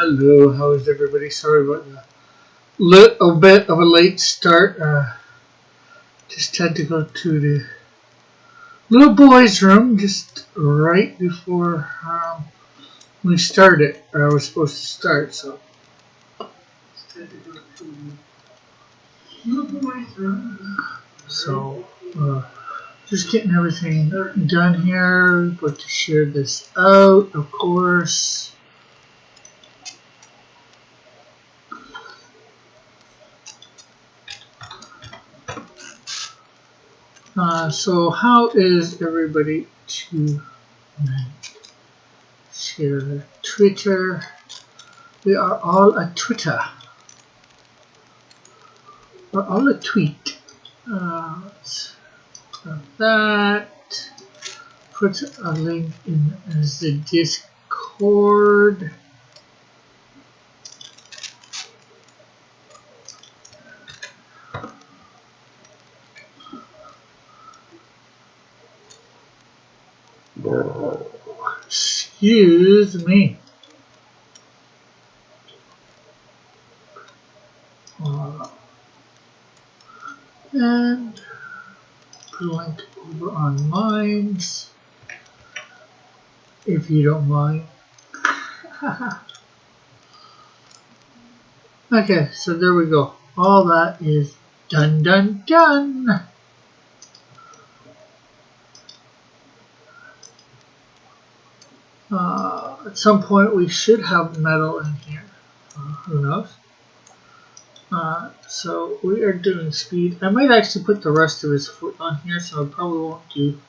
Hello, how is everybody? Sorry about the little bit of a late start. Just had to go to the little boy's room just right before we started, or I was supposed to start. So just had to go to the little boy's room. So just getting everything done here. About to share this out, of course. So how is everybody tonight? Share Twitter. We are all a Twitter. We're all a tweet. Let's grab that. Put a link in the Discord. Excuse me. And put a link over on Minds, if you don't mind. Okay, so there we go. All that is done, done, done. At some point we should have metal in here. Who knows? So we are doing speed. I might actually put the rest of his foot on here, so I probably won't do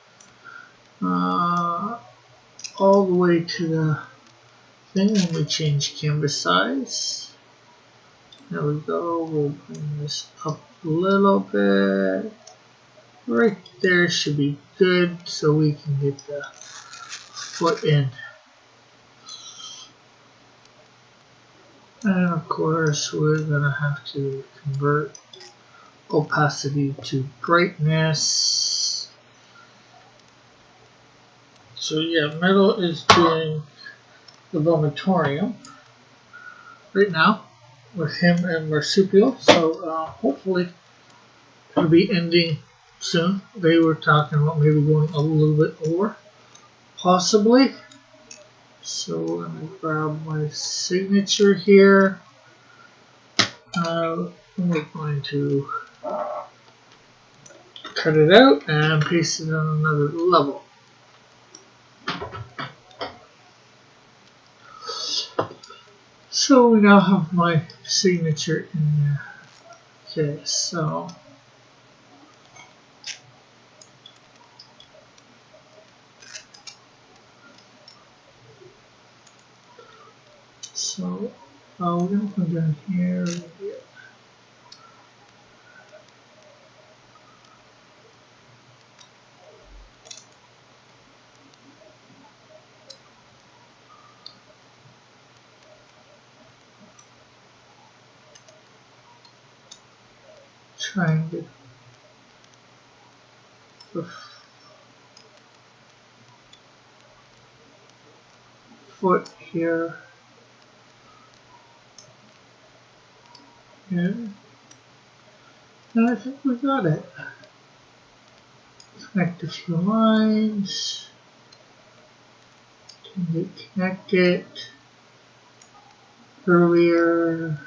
all the way to the thing. Let me change canvas size. There we go. We'll bring this up a little bit. Right there should be good, so we can get the foot in. And of course, we're gonna have to convert opacity to brightness. So yeah, Metal is doing the vomitorium right now with him and Marsupial. So hopefully it'll be ending soon. They were talking about maybe going a little bit over, possibly. So let me grab my signature here. We're going to cut it out and paste it on another level. So we now have my signature in there. Okay, so we're going to come down here. Try and get the foot here. Yeah. And I think we got it. Connect a few lines. Can get connected earlier.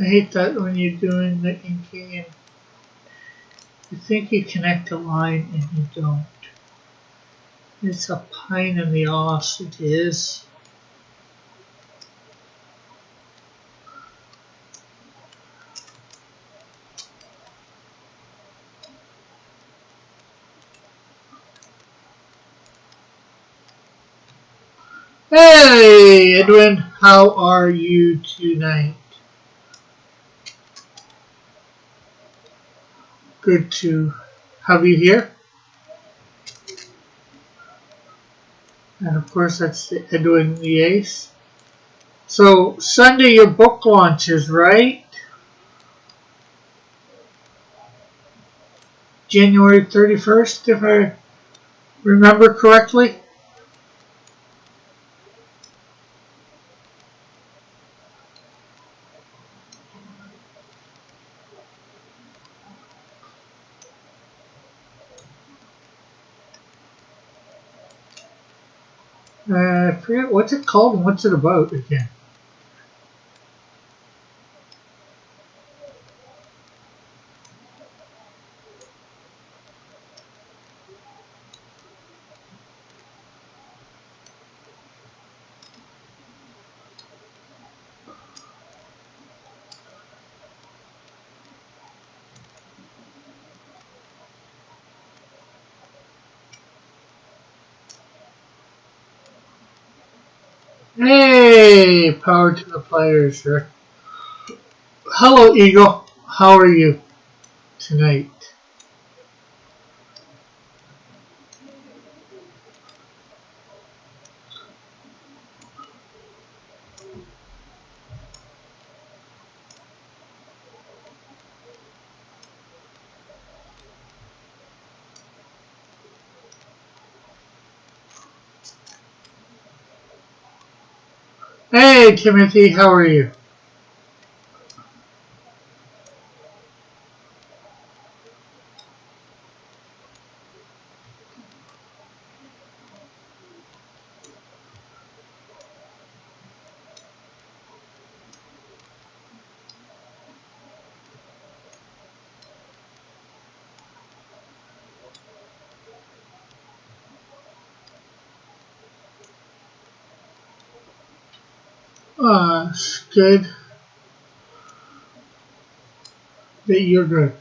I hate that when you're doing the inking and you think you connect a line and you don't. It's a pain in the ass, it is. Hey Edwin, how are you tonight? Good to have you here. And of course that's the Edwin the Ace. So Sunday your book launches, right? January 31st, if I remember correctly. I forget what's it called and what's it about again. Hey, power to the players, sir. Hello, Eagle. How are you tonight? Hey, Timothy. How are you? It's good that you're good.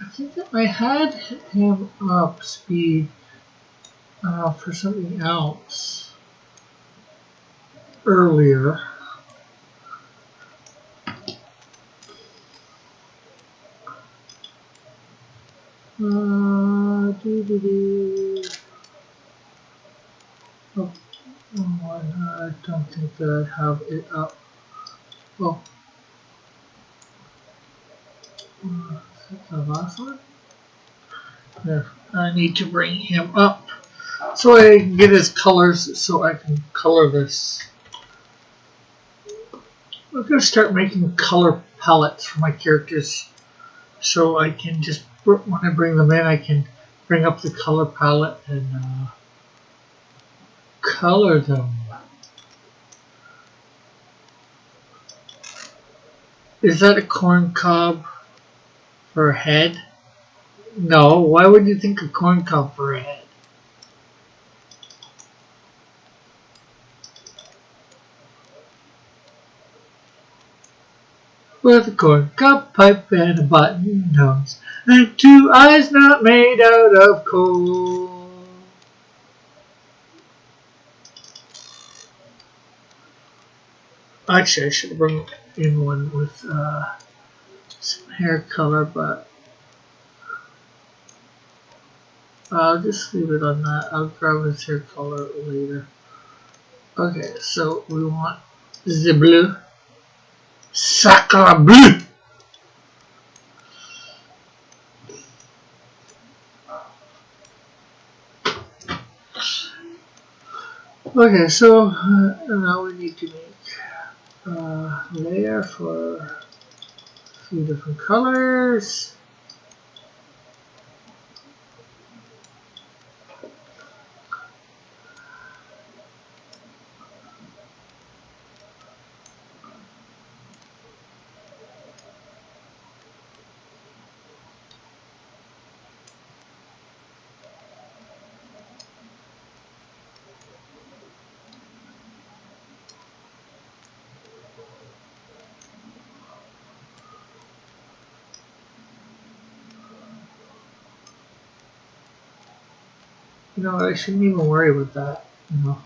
I think that I had him up speed for something else earlier. Doo-doo-doo. Oh, I don't think that I have it up. Oh, is that the last one? Yeah, I need to bring him up so I can get his colors so I can color this. I'm going to start making color palettes for my characters so I can just, when I bring them in, I can bring up the color palette and color them. Is that a corn cob for a head? No, why would you think a corn cob for a head? With a corn cob pipe and a button nose, and two eyes not made out of coal. Actually, I should bring in one with some hair color, but I'll just leave it on that. I'll grab his hair color later. Okay, so we want the blue. Sacre bleu! Okay, so now we need to make a layer for a few different colors. You know, I shouldn't even worry about that. You know,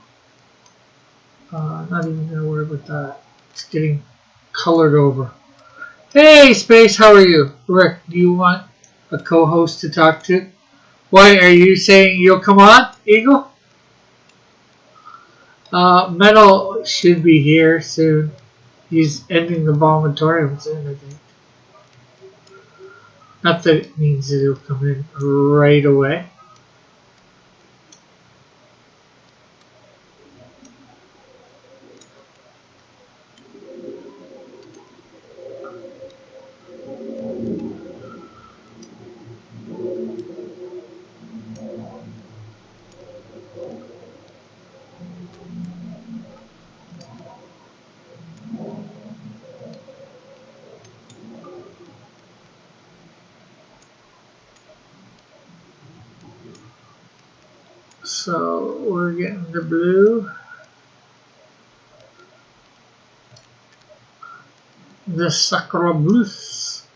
not even gonna worry about that. It's getting colored over. Hey, Space, how are you? Rick, do you want a co-host to talk to? Why, are you saying you'll come on, Eagle? Metal should be here soon. He's ending the vomitorium soon, I think. Not that it means that he'll come in right away. So we're getting the blue, the Sacroblues.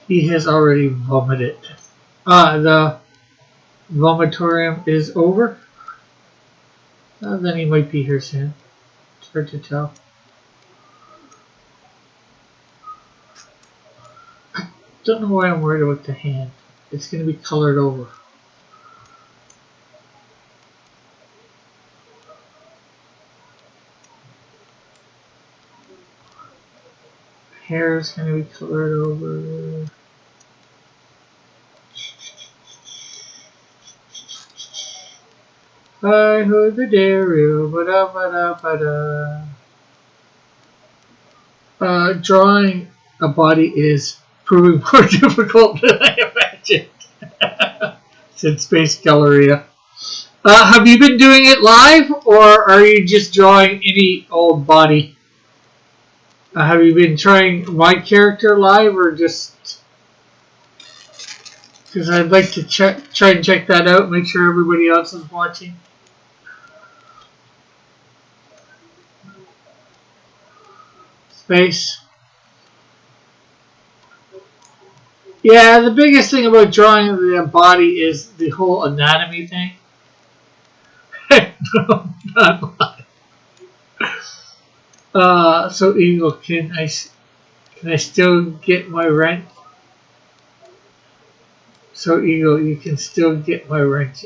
He has already vomited. The vomitorium is over. Then he might be here soon. It's hard to tell. Don't know why I'm worried about the hand. It's going to be colored over. Hair is going to be colored over. I heard the dairy, drawing a body is proving more difficult than I imagined. Said Space Galleria. Have you been doing it live, or are you just drawing any old body? Have you been trying my character live, or just because I'd like to try and check that out, make sure everybody else is watching. Space. Yeah, the biggest thing about drawing the body is the whole anatomy thing. No, not mine. So Eagle, can I still get my rent? So Eagle, you can still get my rent.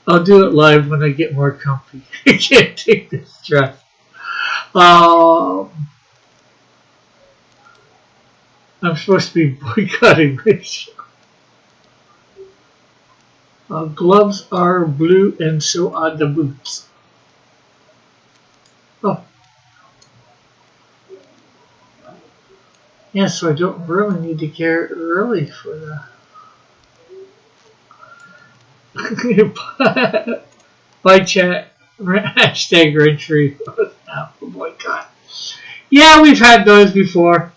I'll do it live when I get more comfy. I can't take this stress. I'm supposed to be boycotting this show. Gloves are blue and so are the boots. Oh. Yeah, so I don't really need to care early for the by chat hashtag entry for boycott. Yeah, we've had those before.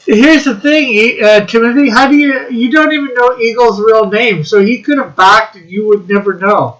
Here's the thing, Timothy. How do you don't even know Eagle's real name, so he could have backed and you would never know.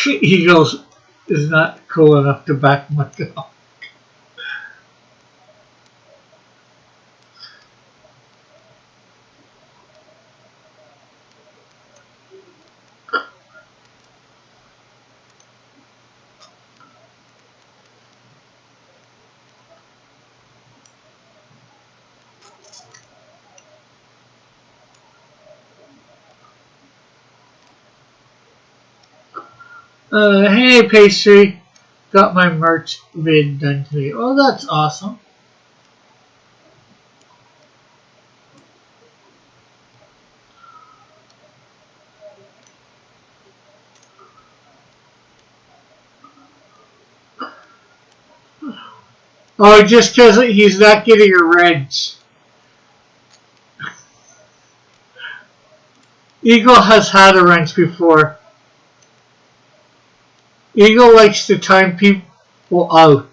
Eagles is not cool enough to back my dog. Hey Pastry, got my merch vid done today. Oh, that's awesome. Oh, just because he's not getting a wrench. Eagle has had a wrench before. Eagle likes to time people out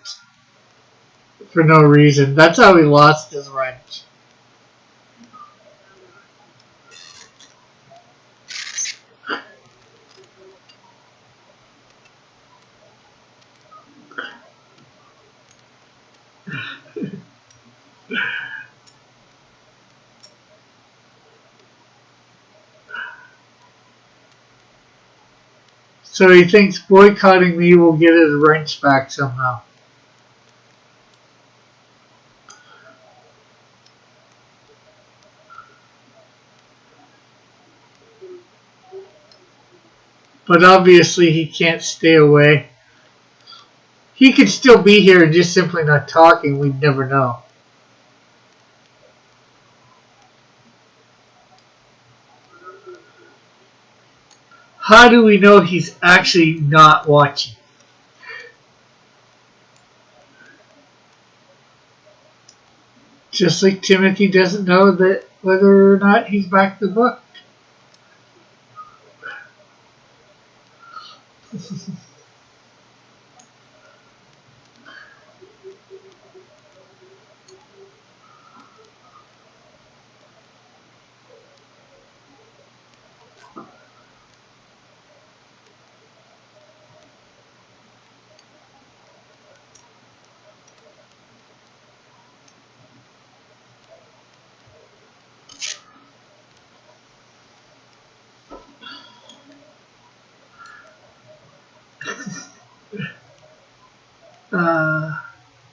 for no reason. That's how he lost his wrench. So he thinks boycotting me will get his wrench back somehow. But obviously he can't stay away. He could still be here and just simply not talking. We'd never know. How do we know he's actually not watching? Just like Timothy doesn't know that whether or not he's back the book.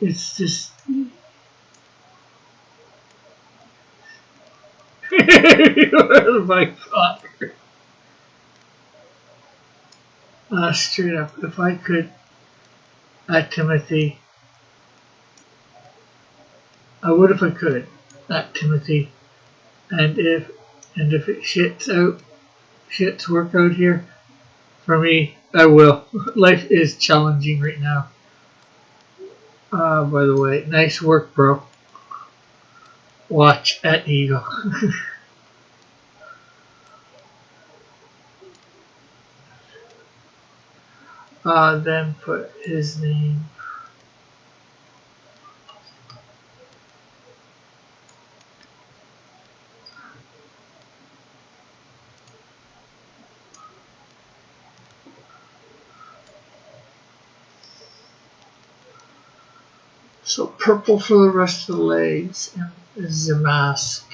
It's just... Oh my God. Straight up, if I could, at Timothy, I would if I could, at Timothy, and if it shits work out here for me, I will. Life is challenging right now. By the way, nice work, bro. Watch at Eagle. Then put his name. So purple for the rest of the legs and the mask.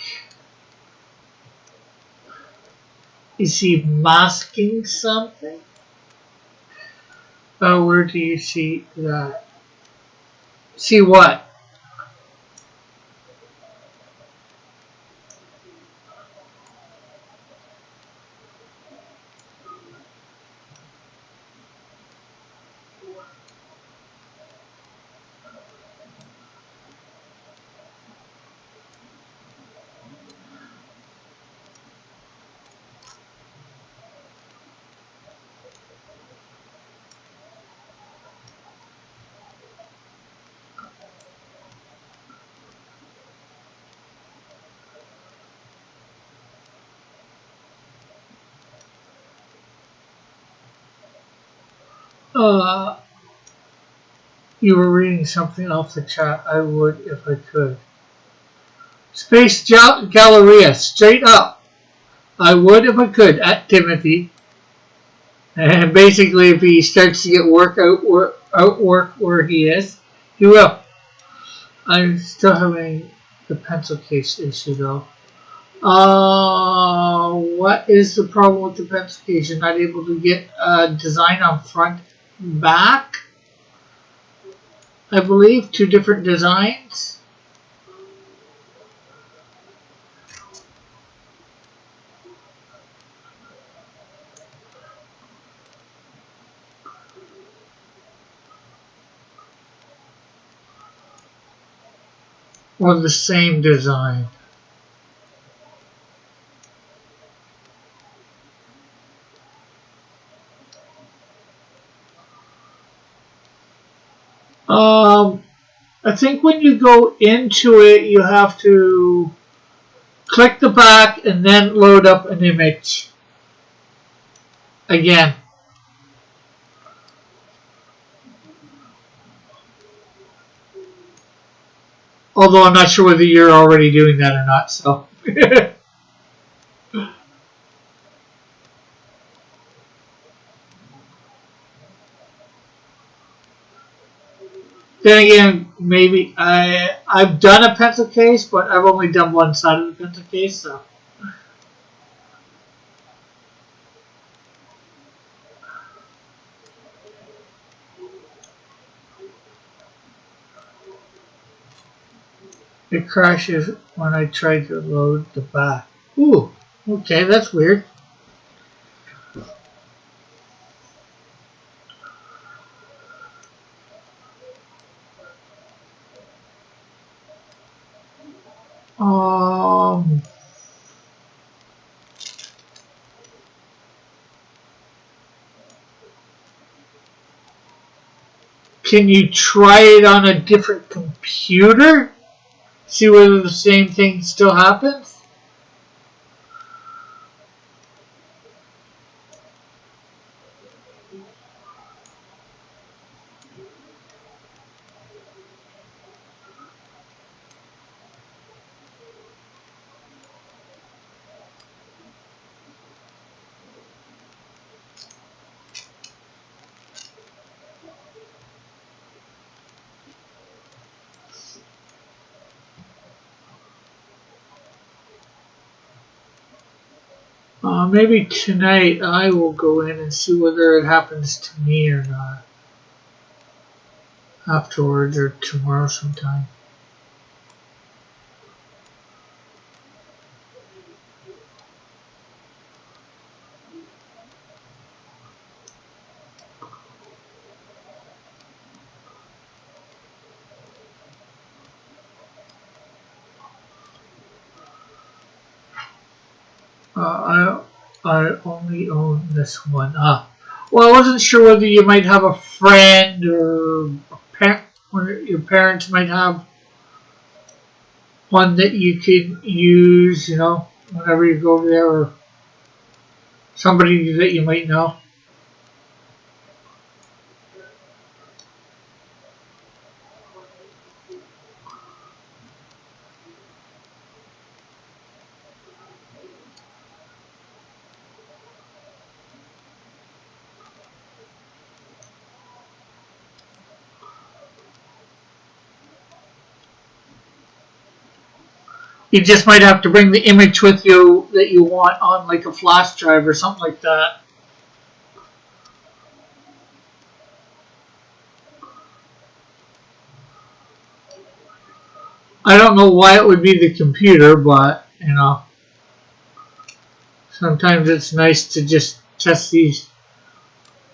Is he masking something? Oh, where do you see that? See what? You were reading something off the chat. I would if I could. Space Galleria, straight up. I would if I could, at Timothy. And basically, if he starts to get outwork where he is, he will. I'm still having the pencil case issue though. What is the problem with the pencil case? You're not able to get a design on front and back? I believe 2 different designs. Or the same design. I think when you go into it, you have to click the back and then load up an image again. Although I'm not sure whether you're already doing that or not, so. Then again, maybe I've done a pencil case, but I've only done one side of the pencil case, so. It crashes when I try to load the back. Ooh, okay, that's weird. Um, can you try it on a different computer? See whether the same thing still happens? Maybe tonight I will go in and see whether it happens to me or not. Afterwards or tomorrow sometime. I only own this one. Well, I wasn't sure whether you might have a friend or a parent, or your parents might have one that you can use, whenever you go over there, or somebody that you might know. You just might have to bring the image with you that you want on like a flash drive or something like that. I don't know why it would be the computer, but sometimes it's nice to just test these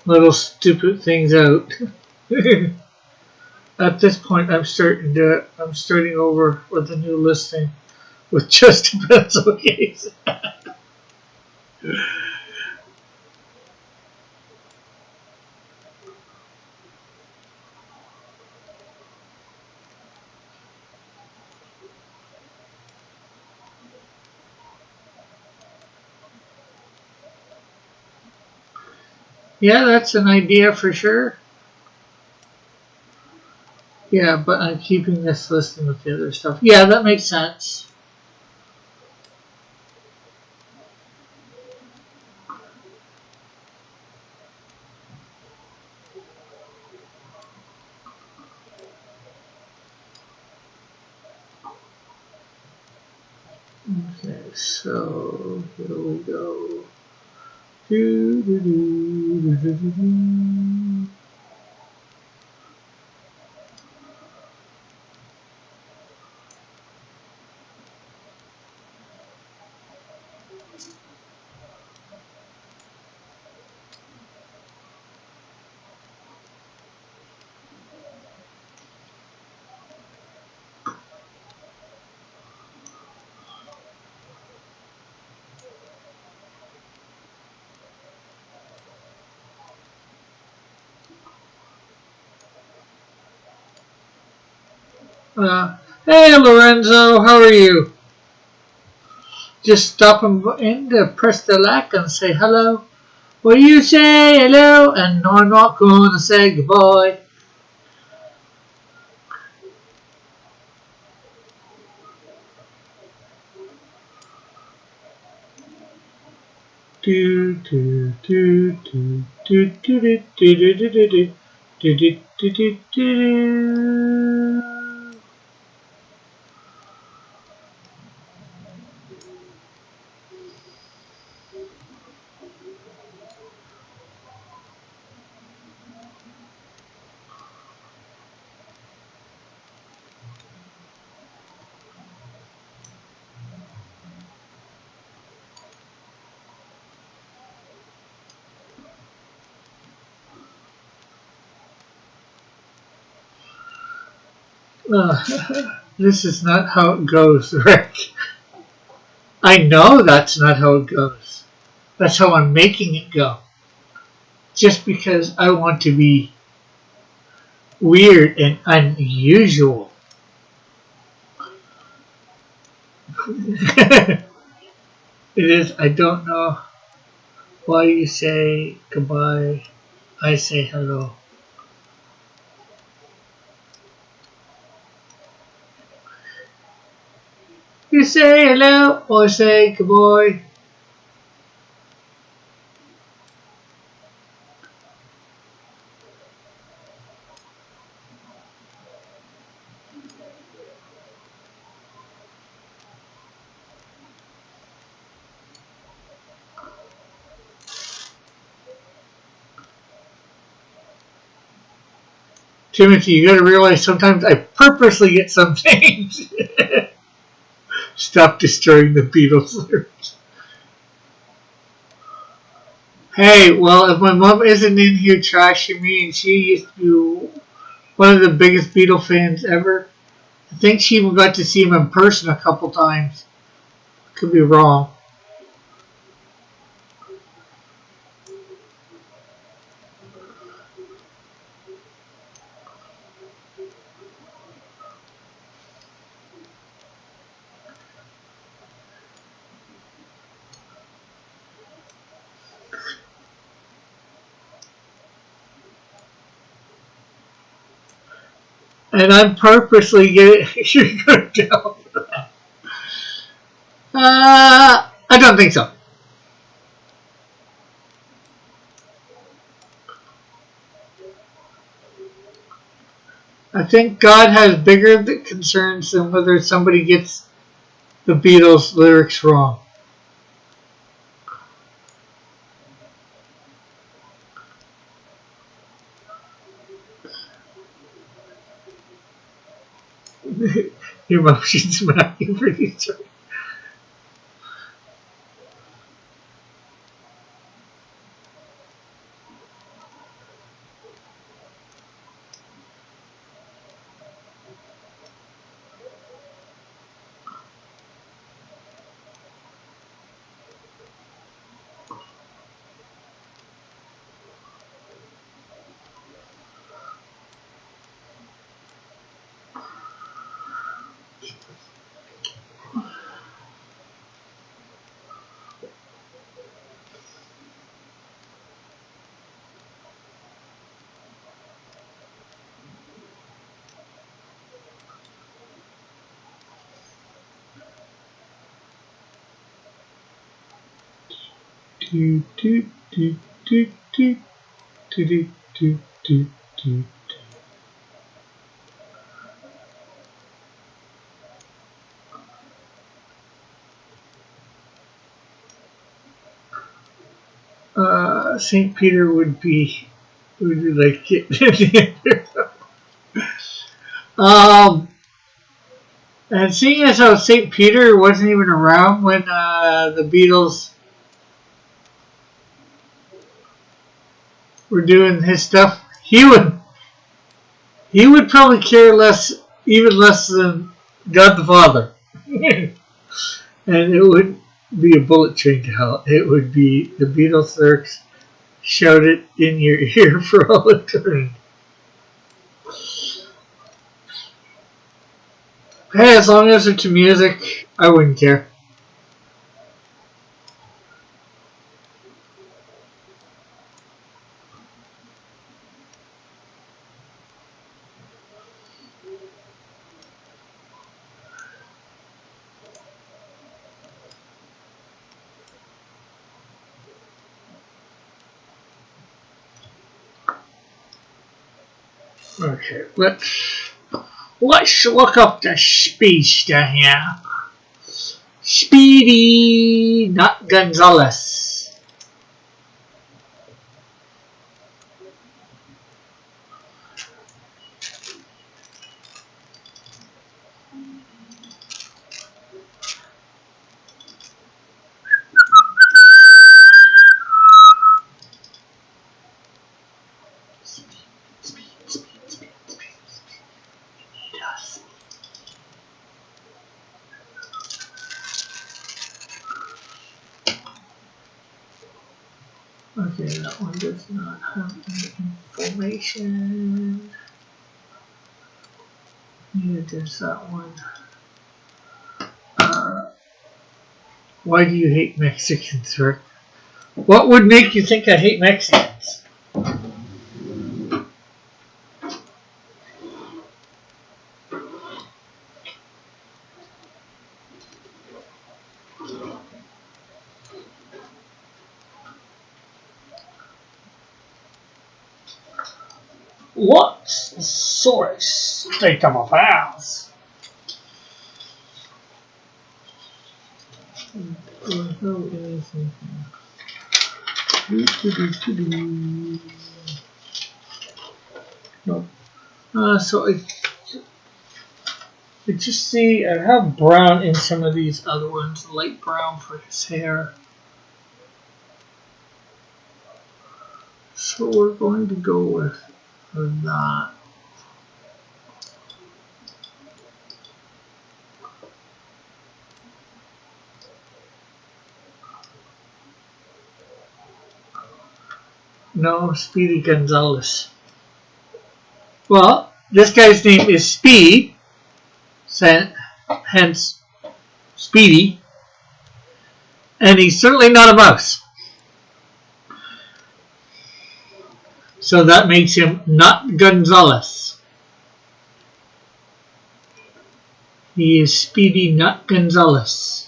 little stupid things out. At this point, I'm starting over with a new listing with just a pencil case. Yeah, that's an idea for sure. Yeah, but I'm keeping this listing with the other stuff. Yeah, that makes sense. Okay, so here we go. Do, do, do, do, do, do. Hey Lorenzo, how are you? Just stopping in to press the like and say hello. Will you say hello? And I'm not going to say goodbye. Do do do do do do do do do do do do do do do do. This is not how it goes, Rick. I know that's not how it goes. That's how I'm making it go. Just because I want to be weird and unusual. It is, I don't know why you say goodbye. I say hello. You say hello or say goodbye. Timothy, you gotta realize sometimes I purposely get some things. Stop destroying the Beatles lyrics. Hey, well, if my mom isn't in here trashing me, and she used to be one of the biggest Beatle fans ever, I think she even got to see him in person a couple times. Could be wrong. And I'm purposely getting you good down. I don't think so. I think God has bigger concerns than whether somebody gets the Beatles lyrics wrong. Emotions mapping producer. Do do do do do do do do do do. St. Peter would be like getting in and seeing as how St. Peter wasn't even around when the Beatles were doing his stuff, he would probably care less, even less than God the Father. And it wouldn't be a bullet train to hell. It would be the Beatles lyrics shouted in your ear for all eternity. Hey, as long as it's music, I wouldn't care. Okay, let's look up the speedster here. Speedy, not Gonzales. Okay, that one does not have any information. Neither does that one. Why do you hate Mexicans, Rick? What would make you think I hate Mexicans? What's the source state of affairs? No. So I just see I have brown in some of these other ones, light brown for his hair. So we're going to go with that. No, Speedy Gonzales. Well, this guy's name is Speed, hence Speedy, and he's certainly not a mouse. So that makes him not Gonzales. He is Speedy, not Gonzales.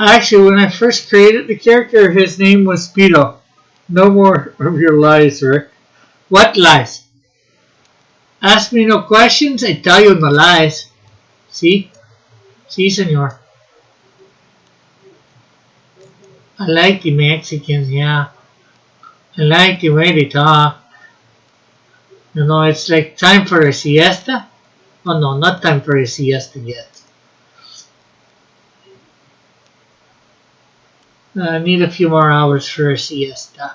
Actually, when I first created the character, his name was Speedo. No more of your lies, Rick. What lies? Ask me no questions, I tell you no lies. See? See, senor. I like the Mexicans, yeah. I like the way they talk. You know, it's like time for a siesta. Oh no, not time for a siesta yet. I need a few more hours for a siesta.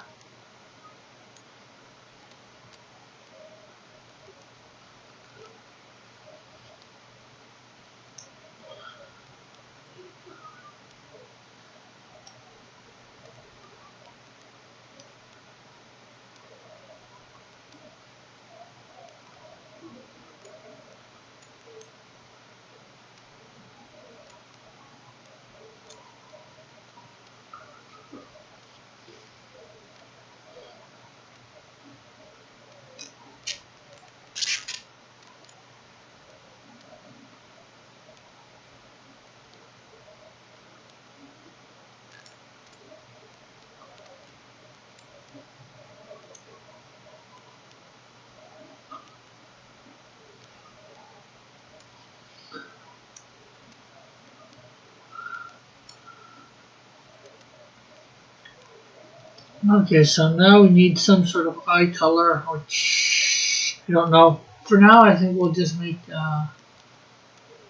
Okay, so now we need some sort of eye color, which I don't know. For now, I think we'll just make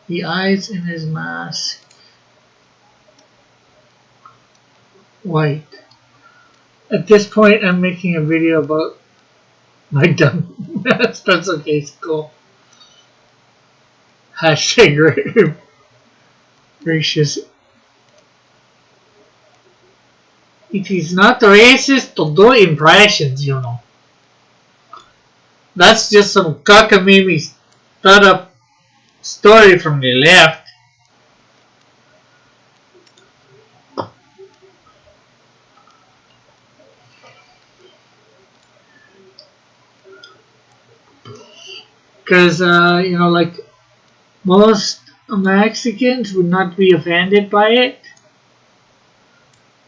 the eyes in his mask white. At this point, I'm making a video about my dumb. That's okay, it's cool. Hashtag racist. It is not racist to do impressions, you know. That's just some cockamamie startup story from the left. Because, you know, like most Mexicans would not be offended by it.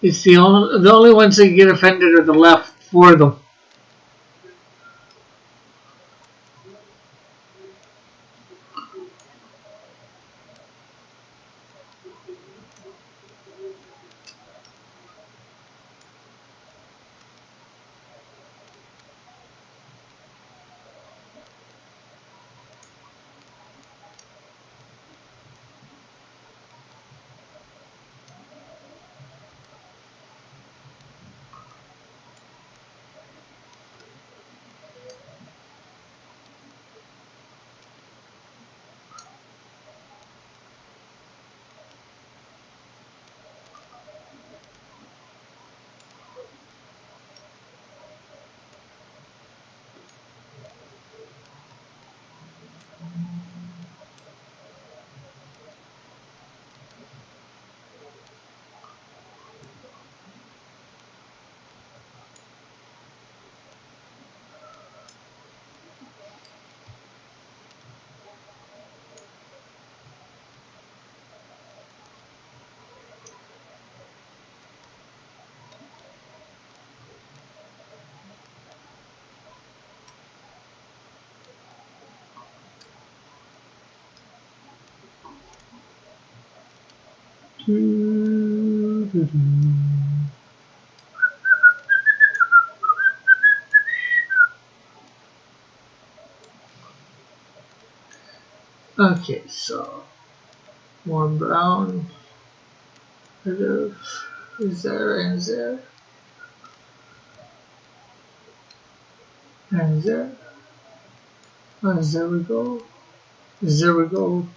It's the only ones that get offended are the left for them. Okay, so more brown. Is there and there and there. And there we go. There we go.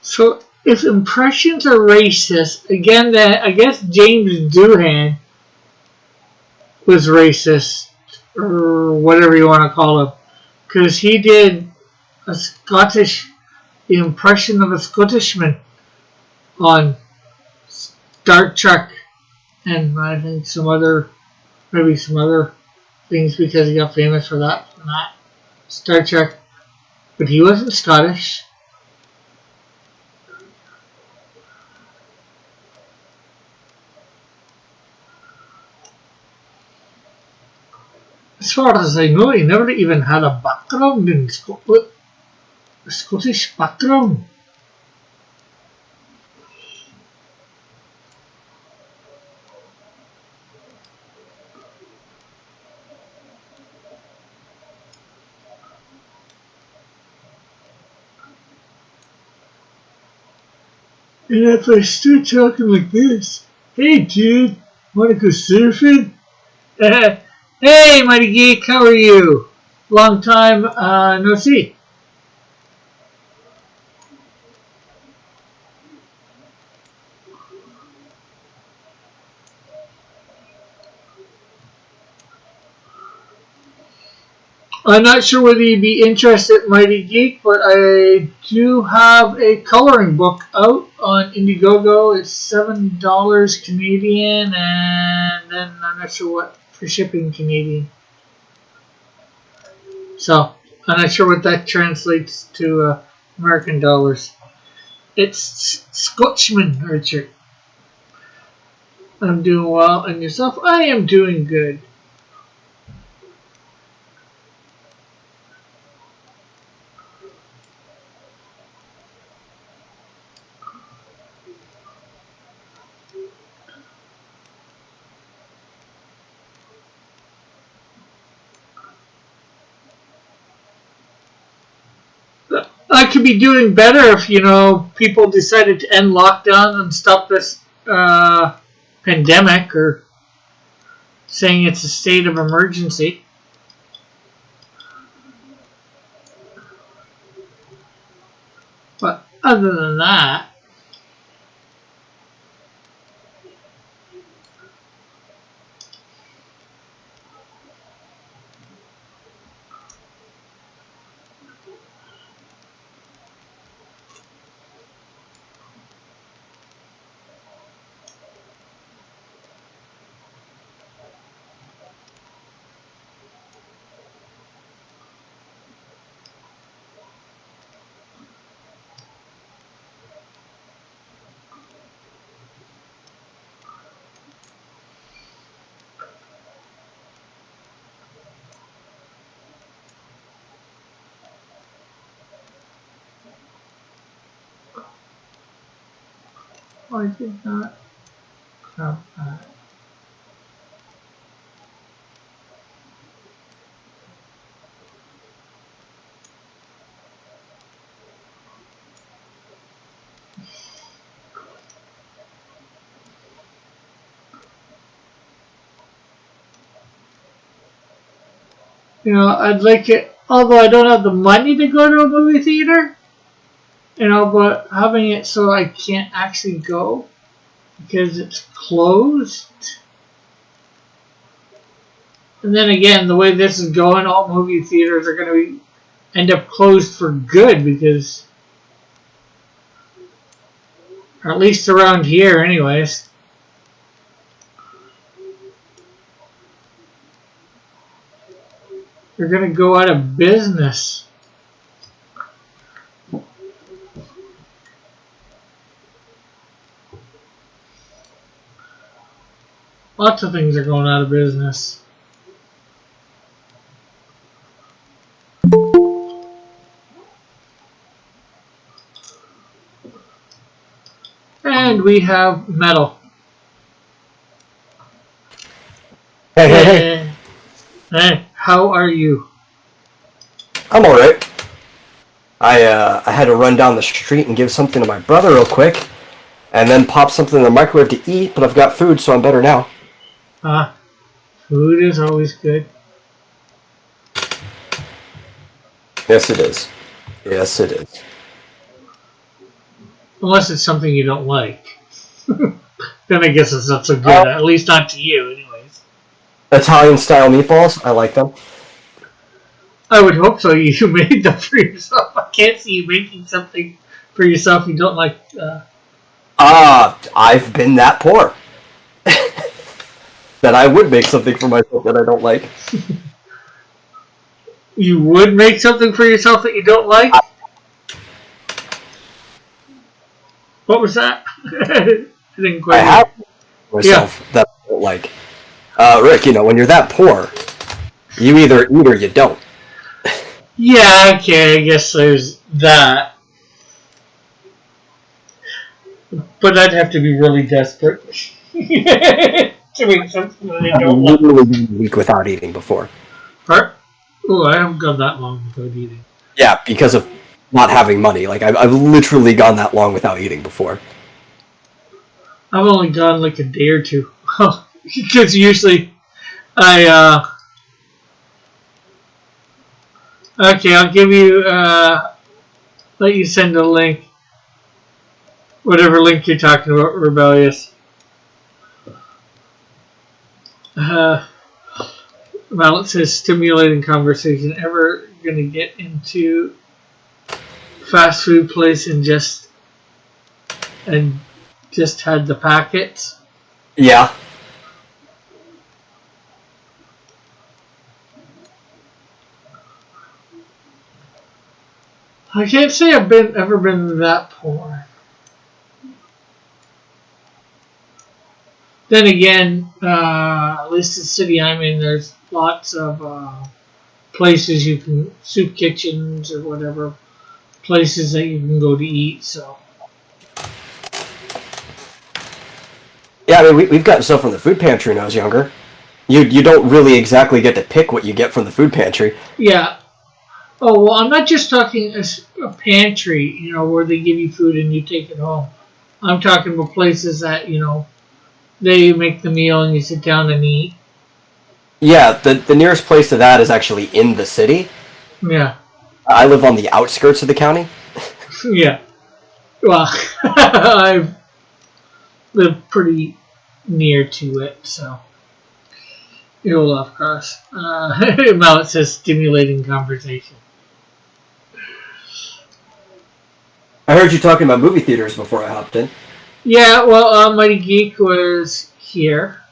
So if impressions are racist, again, then I guess James Doohan was racist, or whatever you want to call him, because he did the impression of a Scottishman on Star Trek, and I think maybe some other things because he got famous for that, not Star Trek, but he wasn't Scottish. As far as I know, he never even had a background in Scotland, a Scottish background. And if I start talking like this, hey dude, wanna go surfing? Hey Mighty Geek, how are you? Long time no see. I'm not sure whether you'd be interested, Mighty Geek, but I do have a coloring book out on Indiegogo. It's $7 Canadian, and then I'm not sure what for shipping Canadian. So I'm not sure what that translates to American dollars. It's Scotchman, Richard. I'm doing well. And yourself? I am doing good. I could be doing better if, people decided to end lockdown and stop this pandemic, or saying it's a state of emergency. But other than that, I did not have that. I'd like it, although I don't have the money to go to a movie theater, but having it so I can't actually go because it's closed. And then again, the way this is going, all movie theaters are going to end up closed for good because, or at least around here anyways. They're going to go out of business. Lots of things are going out of business. And we have metal. Hey. Hey, how are you? I'm alright. I had to run down the street and give something to my brother real quick, and then pop something in the microwave to eat, but I've got food, so I'm better now. Food is always good. Yes, it is. Yes, it is. Unless it's something you don't like. Then I guess it's not so good, at least not to you anyways. Italian-style meatballs, I like them. I would hope so. You made them for yourself. I can't see you making something for yourself you don't like. I've been that poor. That I would make something for myself that I don't like. You would make something for yourself that you don't like? What was that? I didn't quite I have myself that I don't like. Rick, when you're that poor, you either eat or you don't. Yeah, okay, I guess there's that. But I'd have to be really desperate to make something that I don't like. I've literally been a week without eating before. Oh, I haven't gone that long without eating. Yeah, because of not having money. Like, I've literally gone that long without eating before. I've only gone like a day or two. Because usually I, okay, I'll give you, let you send a link. Whatever link you're talking about, Rebellious. Well, it says stimulating conversation. Ever gonna get into fast food place and just had the packets? Yeah. I can't say I've ever been that poor. then again, at least the city I'm in, there's lots of places you can, soup kitchens or whatever, places that you can go to eat. So Yeah, I mean, we've gotten stuff from the food pantry when I was younger. You don't really exactly get to pick what you get from the food pantry. yeah. Oh well, I'm not just talking a pantry, where they give you food and you take it home. I'm talking about places that they make the meal and you sit down and eat. Yeah, the nearest place to that is actually in the city. Yeah, I live on the outskirts of the county. yeah. Well, I live pretty near to it, so you'll of course. Now it says stimulating conversation. I heard you talking about movie theaters before I hopped in. Yeah, well, Mighty Geek was here,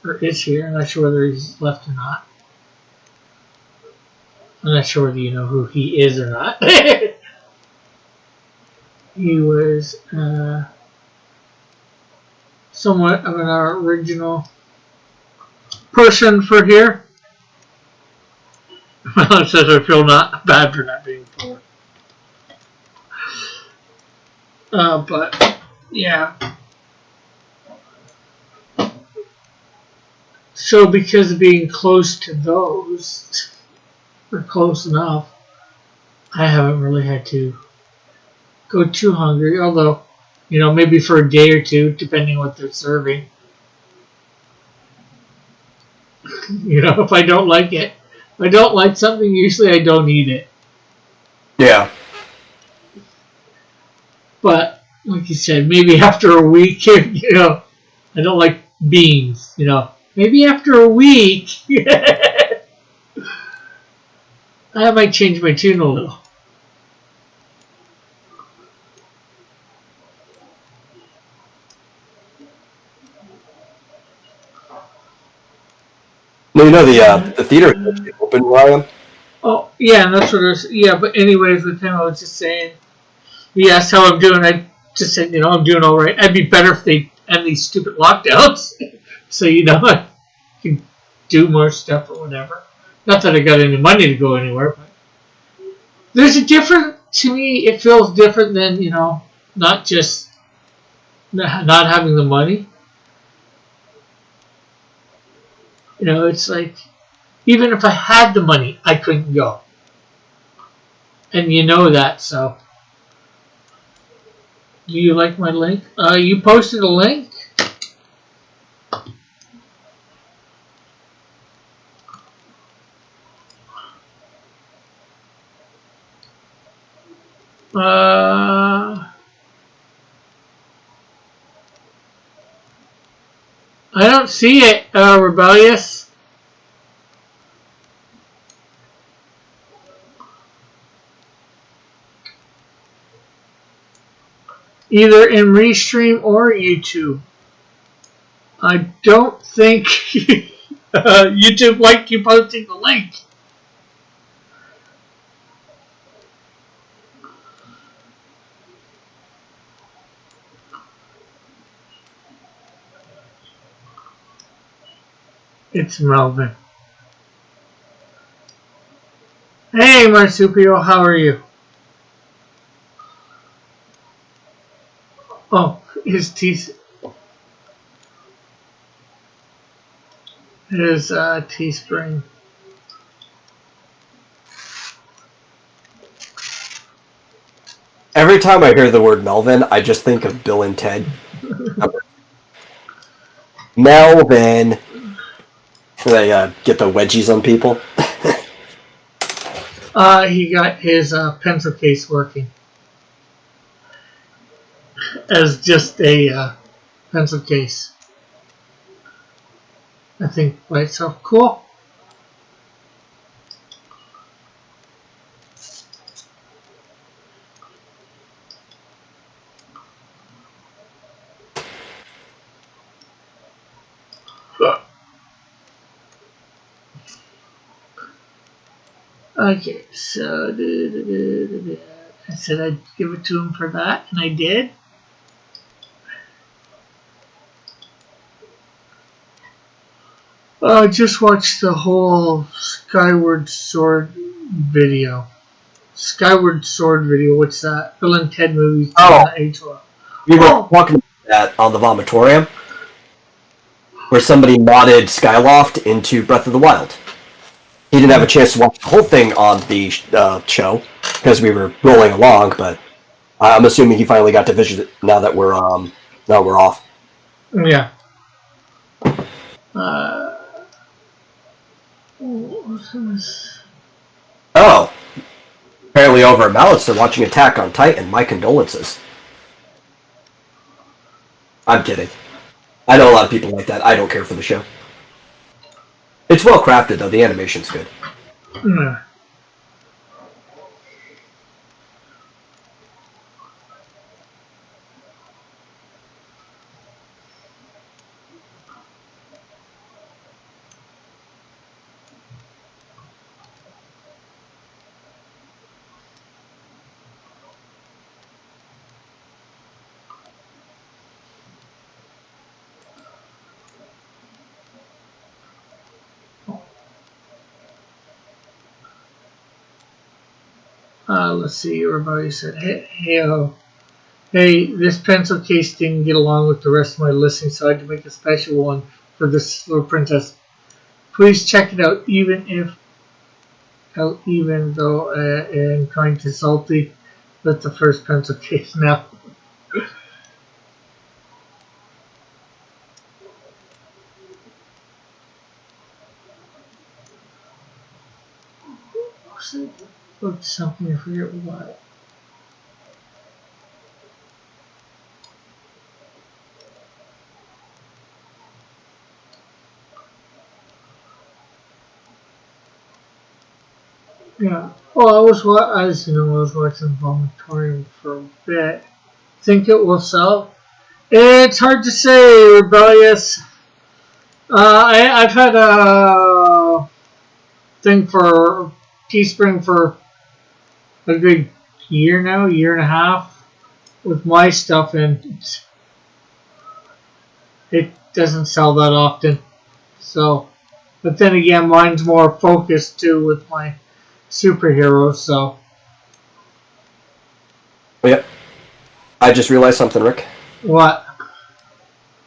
or is here. I'm not sure whether he's left or not. I'm not sure whether you know who he is or not. He was somewhat of an original person for here. Well, it says I feel not bad for not being poor. But, yeah. So because of being close to those, or close enough, I haven't really had to go too hungry. Although, maybe for a day or two, depending what they're serving. If I don't like it, if I don't like something, usually I don't eat it. Yeah. But like you said, maybe after a week, I don't like beans. Maybe after a week, I might change my tune a little. No, the theater is open where I am. Oh yeah, and that's what it was. Yeah, but anyways, with him, I was just saying. He asked how I'm doing. I just said, I'm doing all right. I'd be better if they end these stupid lockdowns, so I can do more stuff or whatever. Not that I got any money to go anywhere, but there's a different. To me, it feels different than not just not having the money. It's like even if I had the money, I couldn't go, and that. So, do you like my link? You posted a link. I don't see it, Rebellious. Either in Restream or YouTube. I don't think YouTube liked you posting the link. It's Melvin. Hey, Marsupio, how are you? Oh, his Teespring. Every time I hear the word Melvin, I just think of Bill and Ted. Melvin. They get the wedgies on people. He got his pencil case working as just a pencil case. I think by itself. Cool. Okay, so I said I'd give it to him for that, and I did. Just watched the whole Skyward Sword video. Skyward Sword video. What's that? Bill and Ted movies. Oh. Age well. We were talking about that on the Vomitorium, where somebody modded Skyloft into Breath of the Wild. He didn't have a chance to watch the whole thing on the show because we were rolling along, but I'm assuming he finally got to visit it now that we're off. Yeah. Oh. Apparently over at Malice, they're watching Attack on Titan. My condolences. I'm kidding. I know a lot of people like that. I don't care for the show. It's well crafted, though. The animation's good. Yeah. Let's see. Everybody said, hey, this pencil case didn't get along with the rest of my listing, so I had to make a special one for this little princess. Please check it out, even though I'm kind of salty with the first pencil case now. Look, something, I forget what. Yeah. Well, I was watching Vomitorium for a bit. Think it will sell? It's hard to say, Rebellious. I've had a thing for Teespring for a good year now, year and a half, with my stuff, and it doesn't sell that often. So, but then again, mine's more focused too with my superheroes. So. Yep. I just realized something, Rick. What?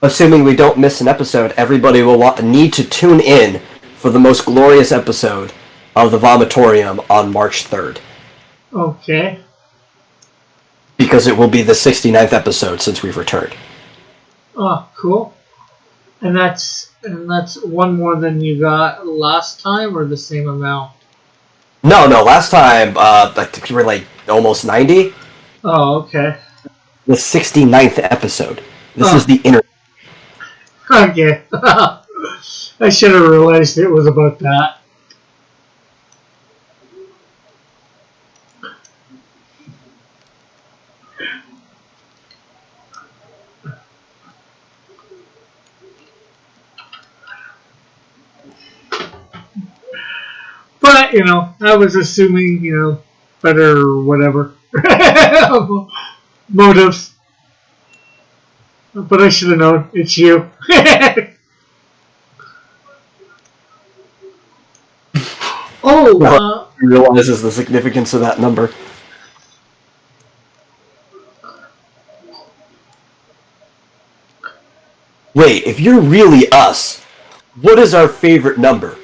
Assuming we don't miss an episode, everybody will need to tune in for the most glorious episode of the Vomitorium on March 3rd. Okay. Because it will be the 69th episode since we've returned. Oh, cool. And that's one more than you got last time, or the same amount? No. Last time, I think you were like almost 90. Oh, okay. The 69th episode. This is the inner. Okay. I should have realized it was about that. But, I was assuming, better whatever. Motives. But I should have known. It's you. Realizes the significance of that number. Wait, if you're really us, what is our favorite number?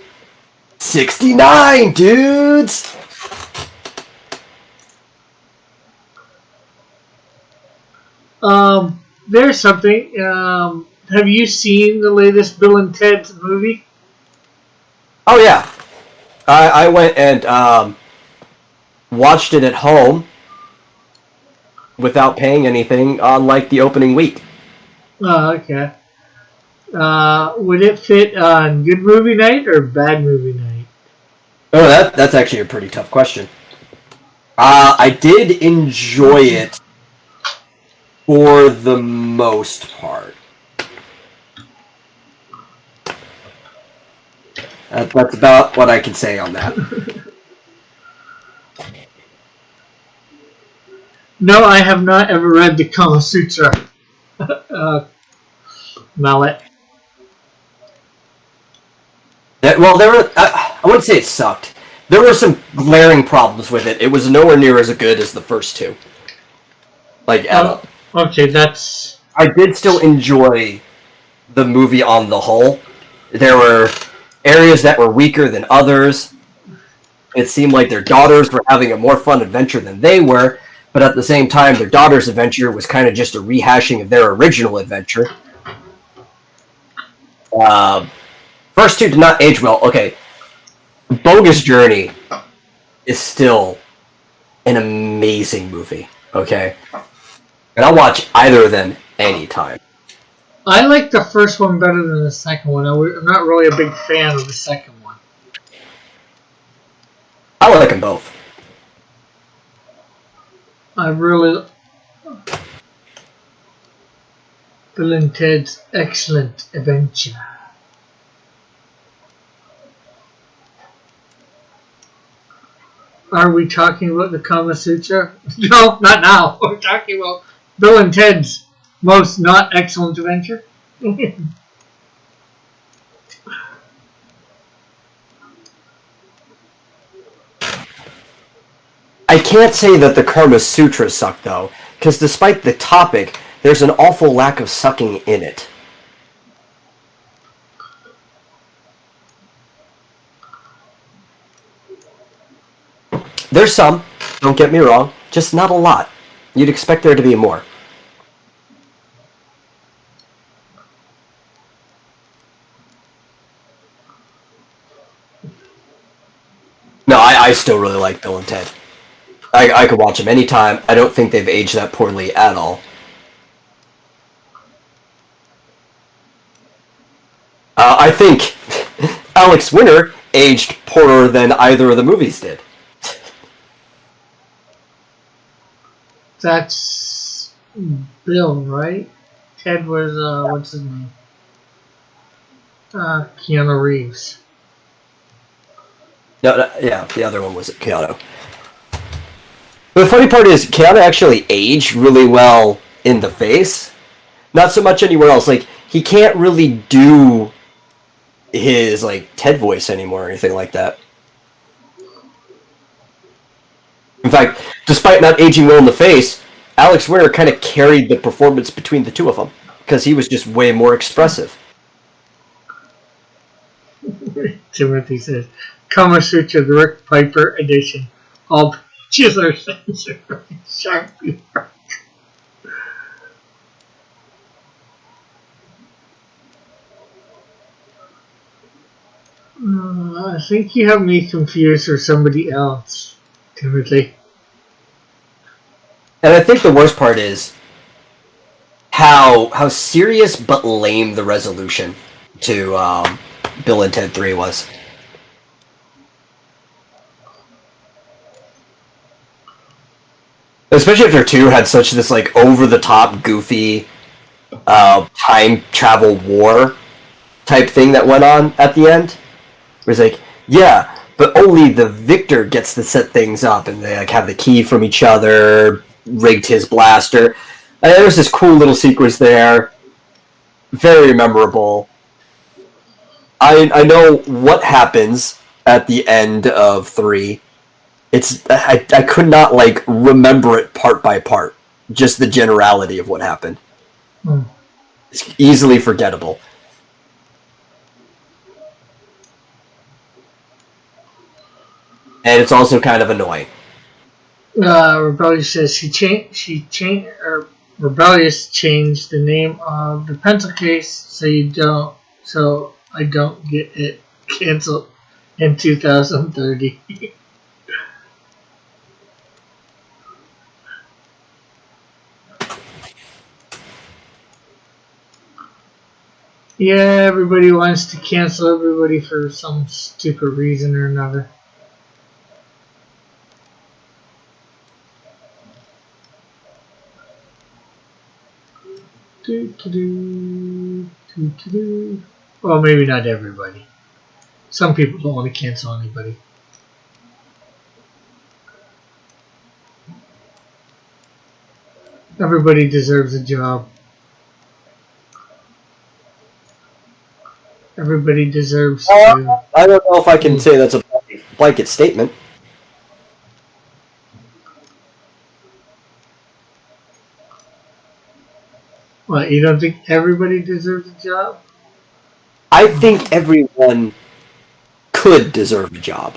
69, dudes! There's something. Have you seen the latest Bill and Ted movie? Oh, yeah. I went and watched it at home without paying anything on, like, the opening week. Oh, okay. Would it fit on good movie night or bad movie night? Oh, that's actually a pretty tough question. I did enjoy it for the most part. That's about what I can say on that. No, I have not ever read the Kama Sutra. Mallet. well, there were. I wouldn't say it sucked. There were some glaring problems with it. It was nowhere near as good as the first two. Like, at all. Okay, that's... I did still enjoy the movie on the whole. There were areas that were weaker than others. It seemed like their daughters were having a more fun adventure than they were, but at the same time, their daughter's adventure was kind of just a rehashing of their original adventure. First two did not age well. Okay, Bogus Journey is still an amazing movie. Okay, and I'll watch either of them anytime. I like the first one better than the second one. I'm not really a big fan of the second one. I like them both. I really... Bill and Ted's Excellent Adventure. Are we talking about the Kama Sutra? No, not now. We're talking about Bill and Ted's Most Not Excellent Adventure. I can't say that the Karma Sutra sucked, though, because despite the topic, there's an awful lack of sucking in it. There's some, don't get me wrong, just not a lot. You'd expect there to be more. No, I still really like Bill and Ted. I could watch them anytime. I don't think they've aged that poorly at all. I think Alex Winter aged poorer than either of the movies did. That's Bill, right? Ted was, what's his name? Keanu Reeves. No, yeah, the other one was Keanu. But the funny part is, Keanu actually aged really well in the face. Not so much anywhere else. Like, he can't really do his, like, Ted voice anymore or anything like that. In fact, despite not aging well in the face, Alex Winter kind of carried the performance between the two of them. Because he was just way more expressive. Timothy says, Kama Sutra, the Rick Piper edition. All pages are censored. Sharpie. I think you have me confused for somebody else, Timothy. And I think the worst part is how serious but lame the resolution to Bill and Ted 3 was. Especially after 2 had such this like over-the-top, goofy time travel war type thing that went on at the end. It was like, yeah, but only the victor gets to set things up, and they like have the key from each other, rigged his blaster. And there was this cool little sequence there, very memorable. I know what happens at the end of 3. I could not like remember it part by part, just the generality of what happened. It's easily forgettable. And it's also kind of annoying. Rebellious says Rebellious changed the name of the pencil case so I don't get it canceled in 2030. Yeah, everybody wants to cancel everybody for some stupid reason or another. Well, maybe not everybody. Some people don't want to cancel anybody. Everybody deserves a job. everybody deserves to. I don't know if I can say that's a blanket statement. What, you don't think everybody deserves a job? I think everyone could deserve a job.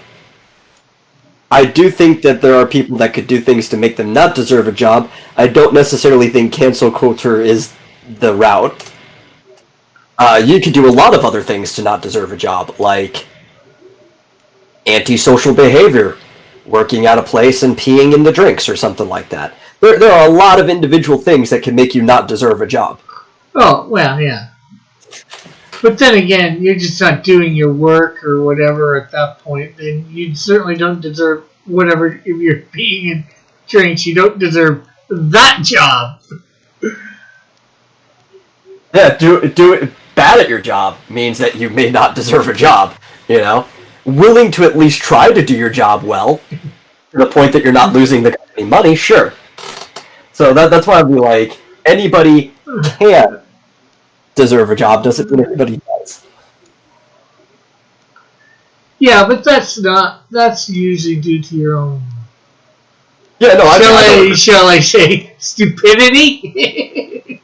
I do think that there are people that could do things to make them not deserve a job. I don't necessarily think cancel culture is the route. You could do a lot of other things to not deserve a job, like antisocial behavior, working at a place and peeing in the drinks or something like that. There are a lot of individual things that can make you not deserve a job. Oh, well, yeah. But then again, you're just not doing your work or whatever at that point. Then you certainly don't deserve whatever. If you're peeing in drinks, you don't deserve that job. Yeah, do it bad at your job means that you may not deserve a job, you know? Willing to at least try to do your job well, to the point that you're not losing the company money, sure. So that's why I'd be like, anybody can deserve a job, doesn't mean everybody does. Yeah, but that's usually due to your own, Yeah, no, shall I say, stupidity?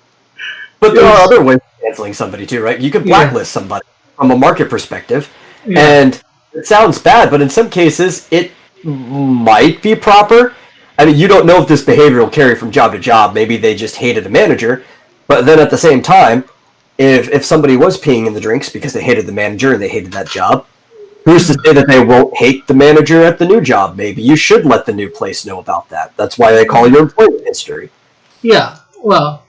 But there are other ways of canceling somebody too, right? You can blacklist somebody from a market perspective, and it sounds bad, but in some cases it might be proper. I mean, you don't know if this behavior will carry from job to job. Maybe they just hated a manager, but then at the same time, if somebody was peeing in the drinks because they hated the manager and they hated that job, who's to say that they won't hate the manager at the new job? Maybe you should let the new place know about that. That's why they call your employment history. Yeah, well,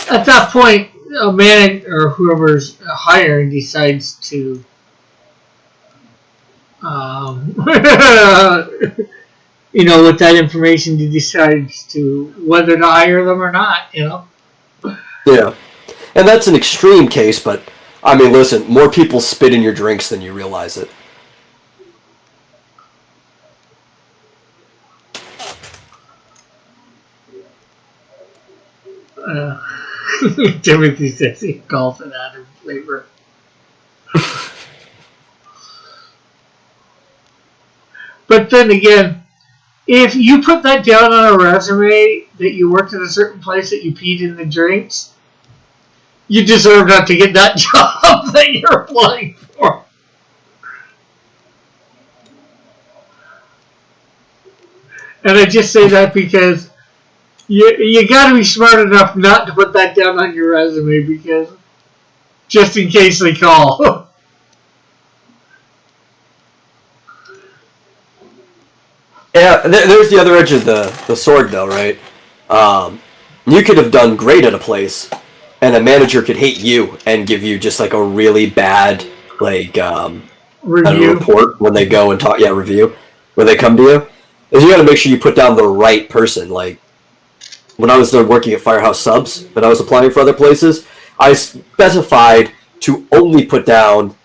at that point, a manager or whoever's hiring decides to, with that information, he decides to whether to hire them or not. Yeah, and that's an extreme case, but I mean, listen, more people spit in your drinks than you realize it. Timothy says he calls it added flavor. But then again, if you put that down on a resume that you worked at a certain place that you peed in the drinks, you deserve not to get that job that you're applying for. And I just say that because you got to be smart enough not to put that down on your resume, because just in case they call. Yeah, there's the other edge of the sword, though, right? You could have done great at a place, and a manager could hate you and give you just like a really bad Review. report when they go and talk. Yeah, review when they come to you. Is you got to make sure you put down the right person. Like when I was working at Firehouse Subs, and I was applying for other places, I specified to only put down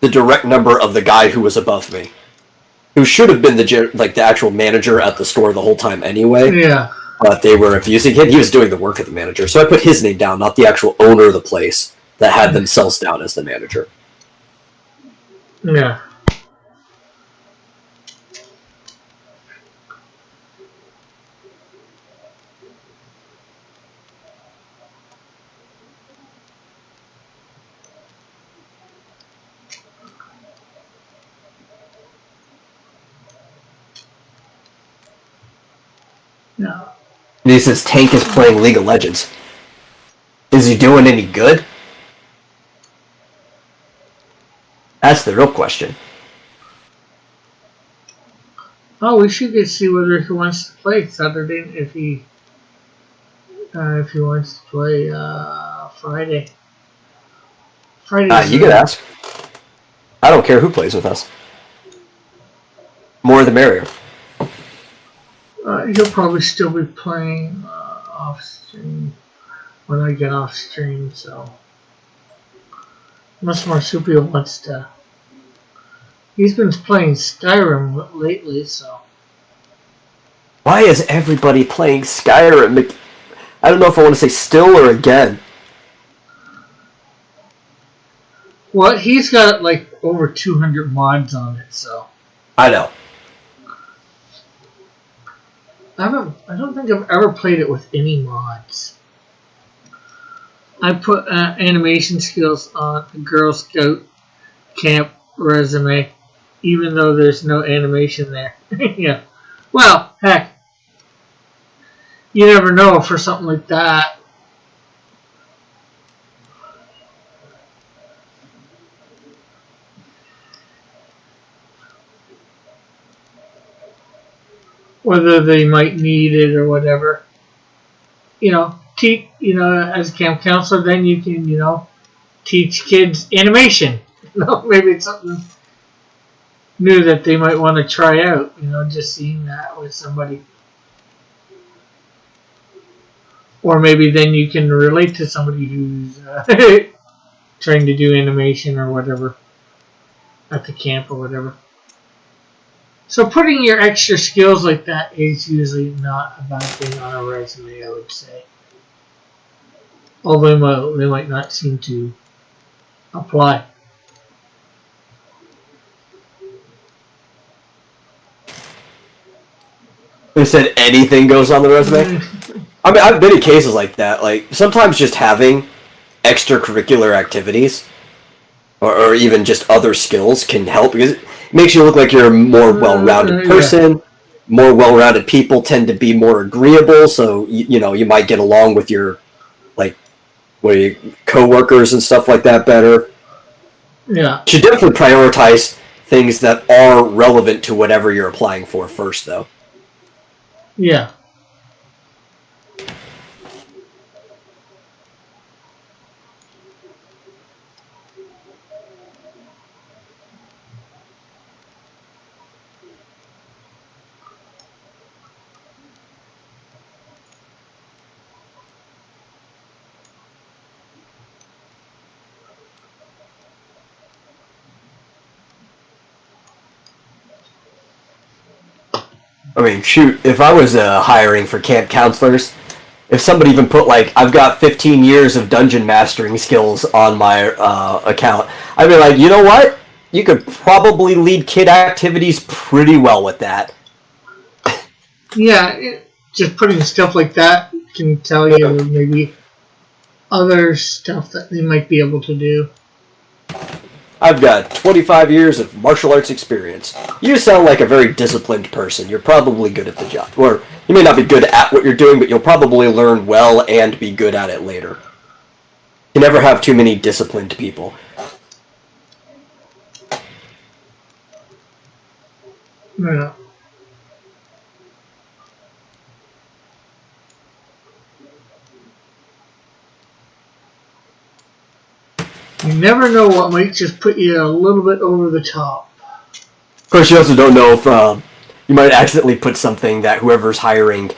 the direct number of the guy who was above me, who should have been the actual manager at the store the whole time anyway. Yeah. But they were abusing him. He was doing the work of the manager. So I put his name down, not the actual owner of the place that had themselves down as the manager. Yeah. No. And he says Tank is playing League of Legends. Is he doing any good? That's the real question. Oh, we should get see whether he wants to play Saturday if he wants to play Friday. You could ask. I don't care who plays with us. More the merrier. He'll probably still be playing off stream when I get off stream, so unless Marsupio wants to. He's been playing Skyrim lately, so. Why is everybody playing Skyrim? I don't know if I want to say still or again. Well, he's got like over 200 mods on it, so I know. I don't think I've ever played it with any mods. I put animation skills on the Girl Scout camp resume, even though there's no animation there. Yeah. Well, heck, you never know for something like that. Whether they might need it or whatever. As a camp counselor, then you can, teach kids animation. Maybe it's something new that they might want to try out. Just seeing that with somebody. Or maybe then you can relate to somebody who's trying to do animation or whatever at the camp or whatever. So putting your extra skills like that is usually not a bad thing on a resume, I would say. Although they might not seem to apply. They said anything goes on the resume. I mean, I've been in cases like that. Like sometimes just having extracurricular activities or even just other skills can help because it makes you look like you're a more well-rounded person. Yeah. More well-rounded people tend to be more agreeable, so you might get along with your co-workers and stuff like that better. Yeah. You should definitely prioritize things that are relevant to whatever you're applying for first, though. Yeah. I mean, shoot, if I was hiring for camp counselors, if somebody even put, I've got 15 years of dungeon mastering skills on my account, I'd be like, you know what? You could probably lead kid activities pretty well with that. Yeah, just putting stuff like that can tell you maybe other stuff that they might be able to do. I've got 25 years of martial arts experience. You sound like a very disciplined person. You're probably good at the job. Or you may not be good at what you're doing, but you'll probably learn well and be good at it later. You never have too many disciplined people. Yeah. You never know what might just put you a little bit over the top. Of course, you also don't know if you might accidentally put something that whoever's hiring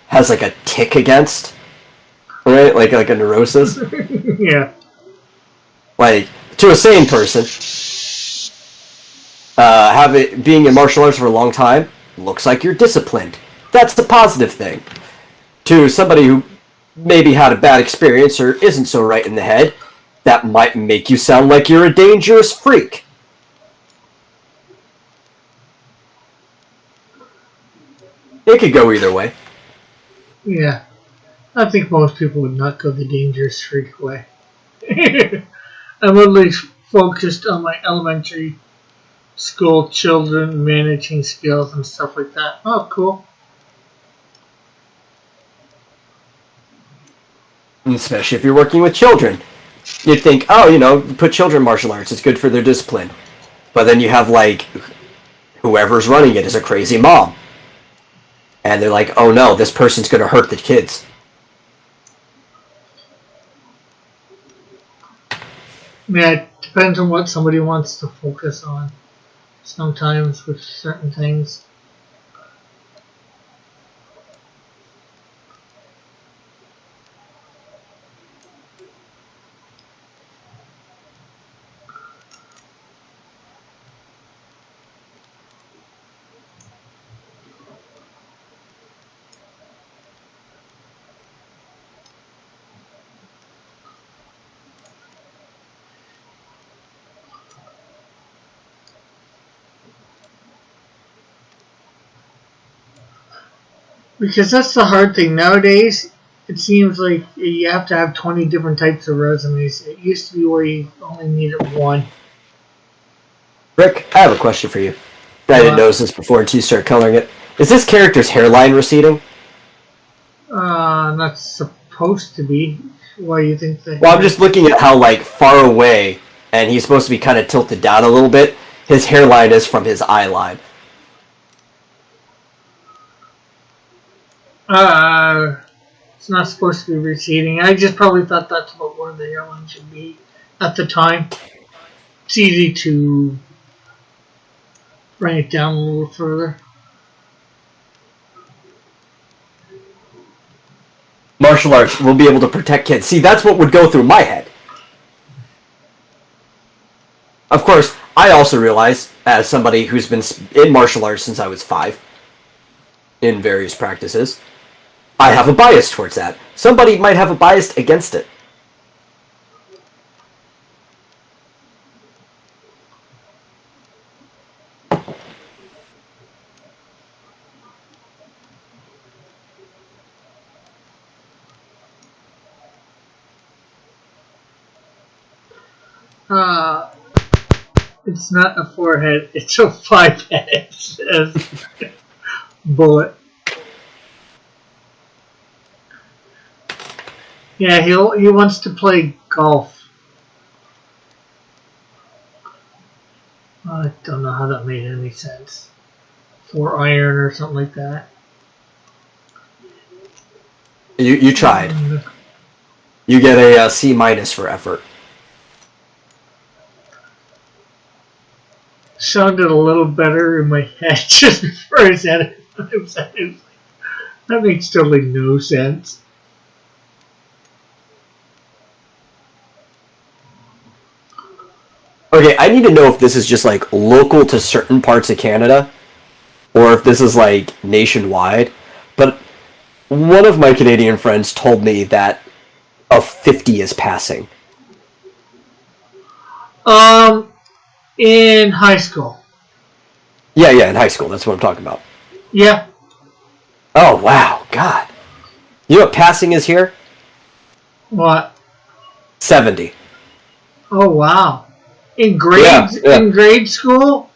has a tick against, right? Like a neurosis. Yeah. To a sane person, being in martial arts for a long time looks like you're disciplined. That's the positive thing. To somebody who maybe had a bad experience or isn't so right in the head, that might make you sound like you're a dangerous freak. It could go either way. Yeah. I think most people would not go the dangerous freak way. I'm at least focused on my elementary school children managing skills and stuff like that. Oh, cool. Especially if you're working with children. You'd think, put children in martial arts, it's good for their discipline. But then you have, whoever's running it is a crazy mom. And they're like, oh no, this person's going to hurt the kids. Yeah, it depends on what somebody wants to focus on. Sometimes with certain things. Because that's the hard thing nowadays. It seems like you have to have 20 different types of resumes. It used to be where you only needed one. Rick, I have a question for you. I didn't notice this before until you start coloring it. Is this character's hairline receding? Not supposed to be. Why do you think that? Well, I'm just looking at how, like, far away, and he's supposed to be kind of tilted down a little bit, his hairline is from his eye line. It's not supposed to be receding. I just probably thought that's about where the hairline should be at the time. It's easy to bring it down a little further. Martial arts will be able to protect kids. See, that's what would go through my head. Of course, I also realize, as somebody who's been in martial arts since I was 5, in various practices, I have a bias towards that. Somebody might have a bias against it. It's not a forehead, it's a 5-head bullet. Yeah, he wants to play golf. I don't know how that made any sense. 4 iron or something like that. You tried. You get a C- for effort. Sounded a little better in my head just before I said it. That makes totally no sense. Okay, I need to know if this is just like local to certain parts of Canada, or if this is like nationwide. But one of my Canadian friends told me that a 50 is passing. In high school. Yeah, in high school. That's what I'm talking about. Yeah. Oh, wow. God. You know what passing is here? What? 70. Oh, wow. In grade school? Grade school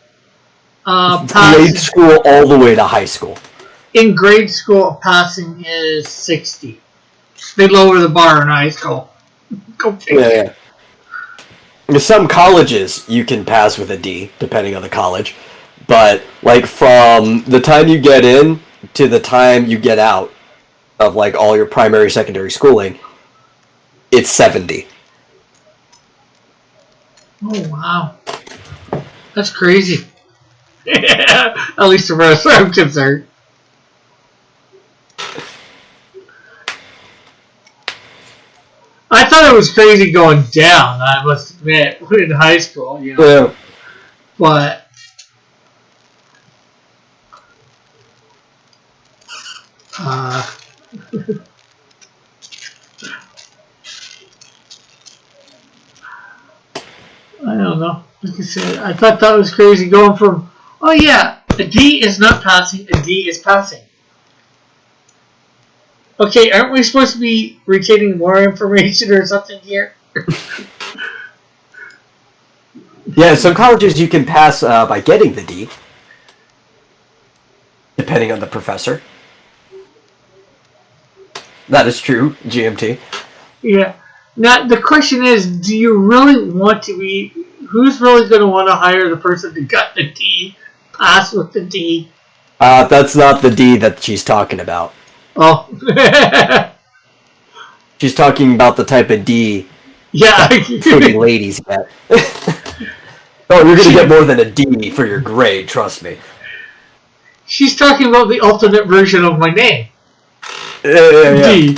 all the way to high school. In grade school, passing is 60. They lower the bar in high school. Go figure. Yeah. In some colleges, you can pass with a D, depending on the college. But, like, from the time you get in to the time you get out of, like, all your primary, secondary schooling, it's 70. Oh, wow. That's crazy. At least as far as I'm concerned. I thought it was crazy going down, I must admit, in high school, you know. Yeah. But I don't know. Like I said, I thought that was crazy going from, oh yeah, a D is not passing, a D is passing. Okay, aren't we supposed to be retaining more information or something here? Yeah, some colleges you can pass by getting the D, depending on the professor. That is true, GMT. Yeah. Now, the question is, do you really want to be... Who's really going to want to hire the person who got the D, pass with the D? That's not the D that she's talking about. Oh. She's talking about the type of D yeah. pretty ladies get. Oh, you're going to get more than a D for your grade, trust me. She's talking about the alternate version of my name. Yeah. D.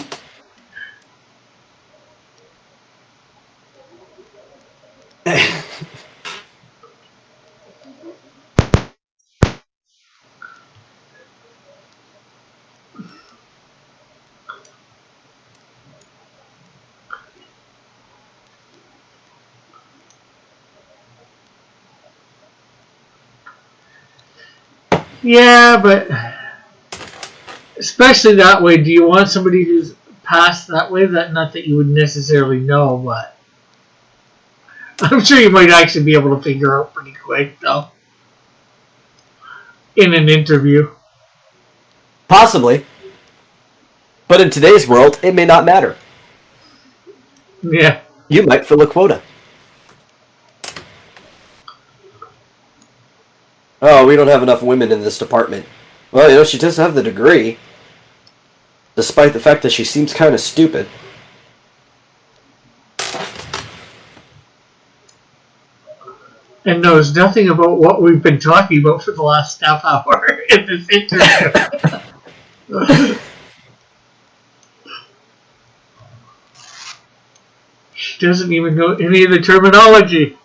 Yeah, but especially that way. Do you want somebody who's passed that way? Not that you would necessarily know, but I'm sure you might actually be able to figure out pretty quick, though, in an interview. Possibly. But in today's world, it may not matter. Yeah. You might fill a quota. Oh, we don't have enough women in this department. Well, she does have the degree. Despite the fact that she seems kind of stupid. And knows nothing about what we've been talking about for the last half hour in this interview. She doesn't even know any of the terminology.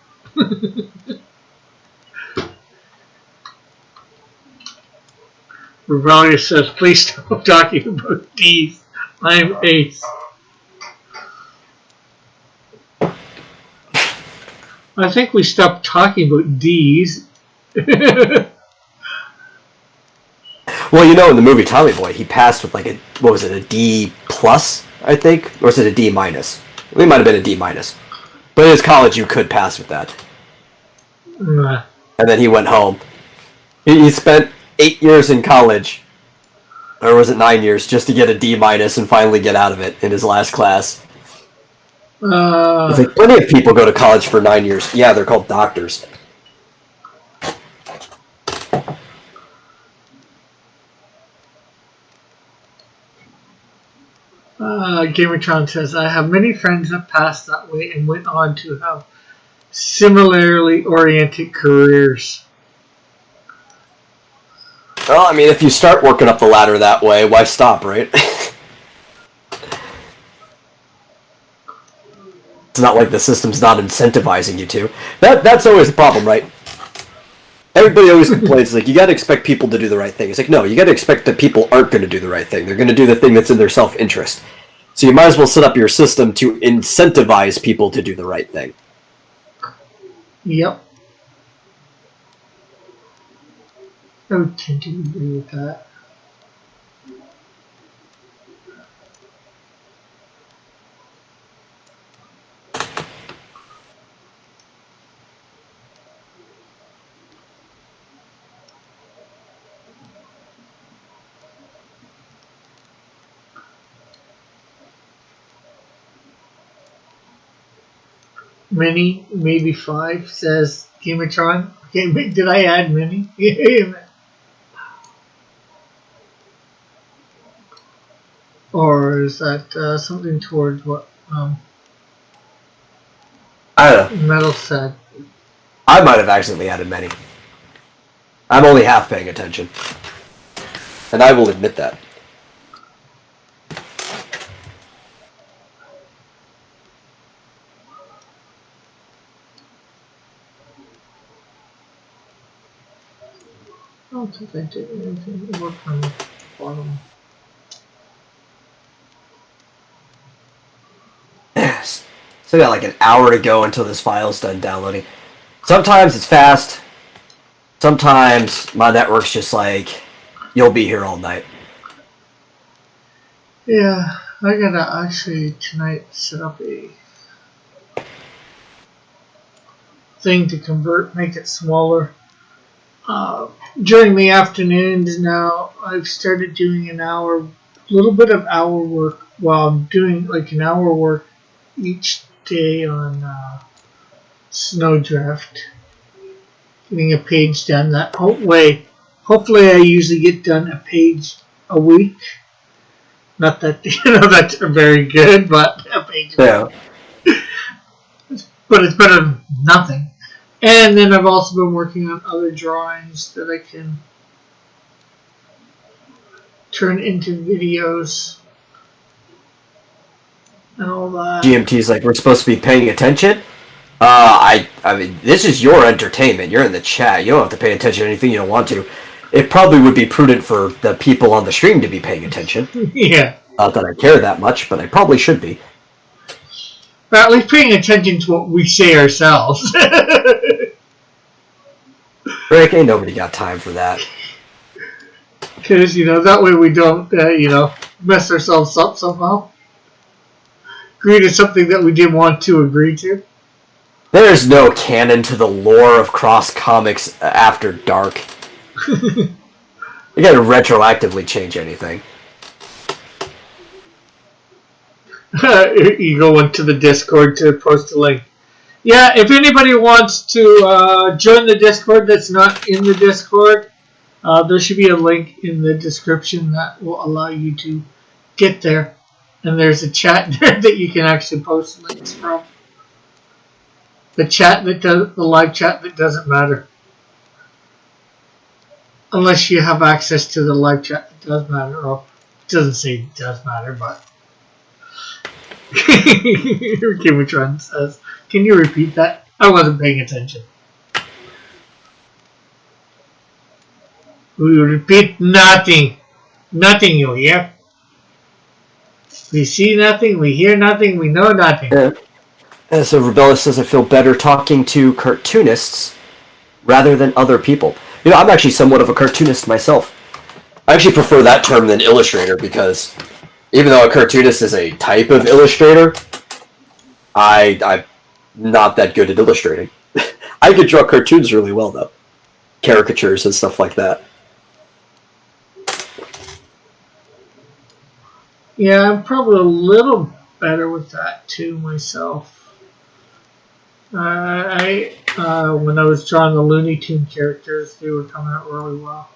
Rebellious says, please stop talking about D's. I'm Ace. I think we stopped talking about D's. Well, in the movie Tommy Boy, he passed with a D plus, I think? Or was it a D minus? It might have been a D minus. But in his college, you could pass with that. Nah. And then he went home. He spent 8 years in college, or was it 9 years, just to get a D minus and finally get out of it in his last class. It's like plenty of people go to college for 9 years. Yeah, they're called doctors. Gamertron says, I have many friends that passed that way and went on to have similarly oriented careers. Well, I mean, if you start working up the ladder that way, why stop, right? It's not like the system's not incentivizing you to. That's always the problem, right? Everybody always complains, you gotta expect people to do the right thing. It's like, no, you gotta expect that people aren't gonna do the right thing. They're gonna do the thing that's in their self-interest. So you might as well set up your system to incentivize people to do the right thing. Yep. I would tend to agree with that. Many, maybe 5, says Gamertron. Okay, did I add many? Or is that something towards what I don't know. Metal said? I might have accidentally added many. I'm only half paying attention. And I will admit that. I don't think I did anything to work on the bottom. Still got an hour to go until this file's done downloading. Sometimes it's fast. Sometimes my network's just you'll be here all night. Yeah, I gotta actually tonight set up a thing to make it smaller. During the afternoons now, I've started doing little bit of hour work while I'm doing an hour work each day on Snowdraft. Getting a page done that way. Hopefully I usually get done a page a week. Not that, that's very good, but a page a week. But it's better than nothing. And then I've also been working on other drawings that I can turn into videos and all that. GMT's we're supposed to be paying attention? I mean, this is your entertainment. You're in the chat. You don't have to pay attention to anything you don't want to. It probably would be prudent for the people on the stream to be paying attention. Yeah. Not that I care that much, but I probably should be. Or at least paying attention to what we say ourselves. Rick, ain't nobody got time for that. Because, that way we don't, mess ourselves up somehow. Agree to something that we didn't want to agree to. There's no canon to the lore of Cross Comics After Dark. You gotta retroactively change anything. You go into the Discord to post a link. Yeah, if anybody wants to join the Discord that's not in the Discord, there should be a link in the description that will allow you to get there. And there's a chat there that you can actually post links from. The live chat that doesn't matter. Unless you have access to the live chat that does matter. Or it doesn't say it does matter, but Kimitron says, can you repeat that? I wasn't paying attention. We repeat nothing. Nothing, you hear? We see nothing, we hear nothing, we know nothing. So Rebella says, I feel better talking to cartoonists rather than other people. I'm actually somewhat of a cartoonist myself. I actually prefer that term than illustrator because even though a cartoonist is a type of illustrator, I'm not that good at illustrating. I could draw cartoons really well, though. Caricatures and stuff like that. Yeah, I'm probably a little better with that, too, myself. When I was drawing the Looney Tune characters, they were coming out really well.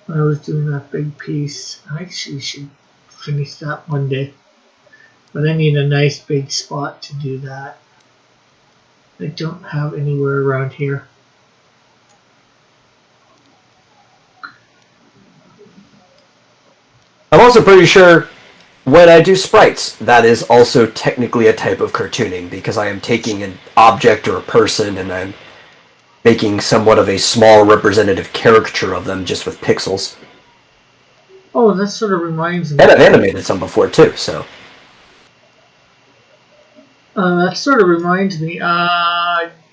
When I was doing that big piece, I actually should finish that one day. But I need a nice big spot to do that. I don't have anywhere around here. I'm also pretty sure when I do sprites, that is also technically a type of cartooning because I am taking an object or a person and I'm making somewhat of a small representative caricature of them just with pixels. Oh, that sort of reminds me. And I've animated some before too, so. That sort of reminds me.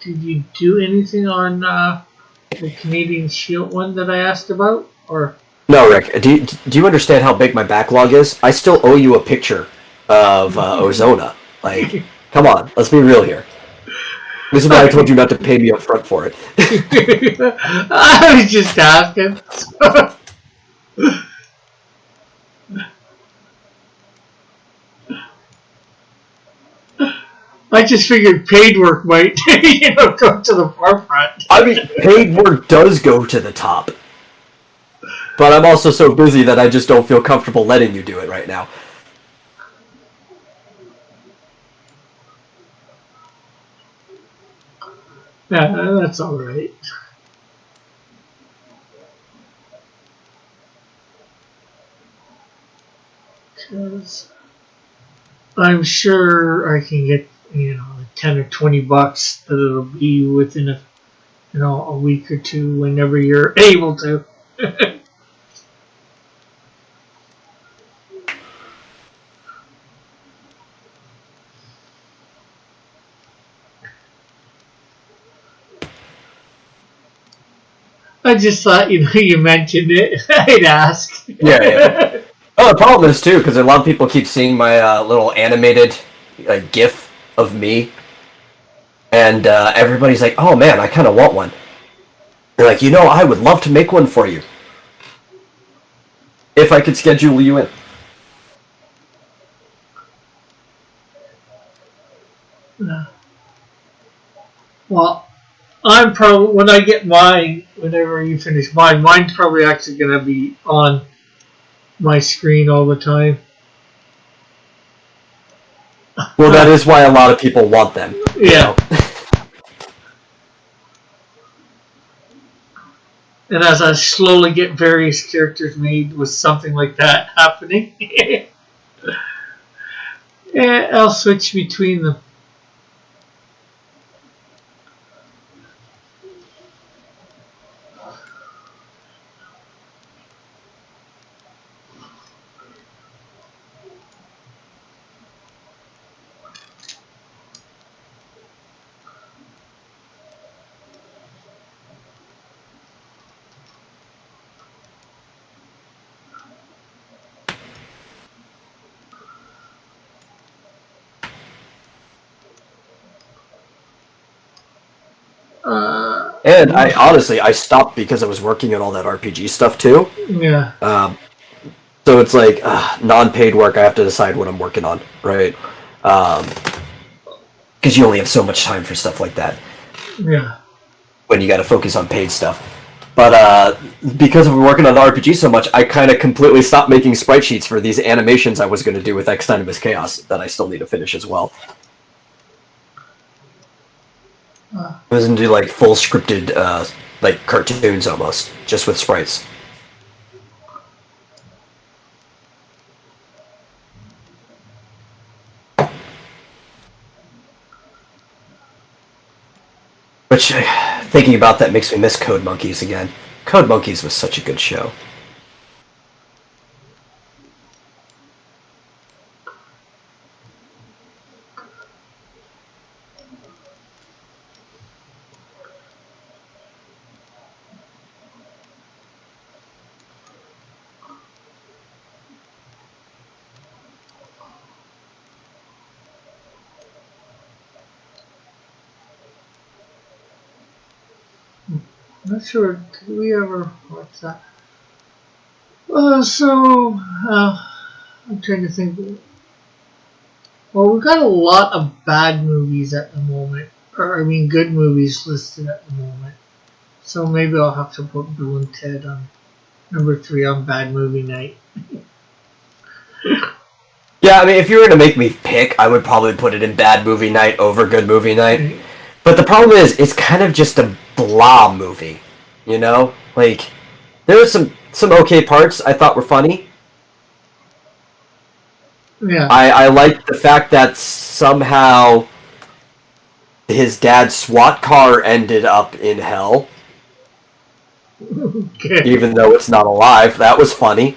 Did you do anything on the Canadian Shield one that I asked about? Or no, Rick. Do you understand how big my backlog is? I still owe you a picture of Ozona. Like, come on, let's be real here. This is why I told you not to pay me up front for it. I was just asking. I just figured paid work might, go to the forefront. I mean, paid work does go to the top. But I'm also so busy that I just don't feel comfortable letting you do it right now. Yeah, that's alright. Because I'm sure I can get, 10 or $20 that it'll be within a week or two whenever you're able to. I just thought, you mentioned it. I'd ask. Yeah. Oh, the problem is, too, because a lot of people keep seeing my little animated GIF of me. And everybody's like, oh, man, I kind of want one. They're like, I would love to make one for you. If I could schedule you in. Well, I'm probably, when I get mine, whenever you finish mine's probably actually going to be on my screen all the time. Well, that is why a lot of people want them. Yeah. And as I slowly get various characters made with something like that happening, I'll switch between them. And I stopped because I was working on all that RPG stuff too. Yeah. So it's like non-paid work. I have to decide what I'm working on, right? Because you only have so much time for stuff like that. Yeah. When you got to focus on paid stuff. But because of working on the RPG so much, I kind of completely stopped making sprite sheets for these animations I was going to do with X Dynamis Chaos that I still need to finish as well. I was going to do like full scripted, like cartoons almost, just with sprites. Which, thinking about that makes me miss Code Monkeys again. Code Monkeys was such a good show. Not sure. Did we ever? What's that? I'm trying to think. Well, we've got a lot of bad movies at the moment. Or, I mean, good movies listed at the moment. So maybe I'll have to put Bill and Ted on number 3 on Bad Movie Night. Yeah, I mean, if you were to make me pick, I would probably put it in Bad Movie Night over Good Movie Night. But the problem is, it's kind of just a blah movie, you know? Like, there were some okay parts I thought were funny. Yeah. I liked the fact that somehow his dad's SWAT car ended up in hell. Okay. Even though it's not alive. That was funny.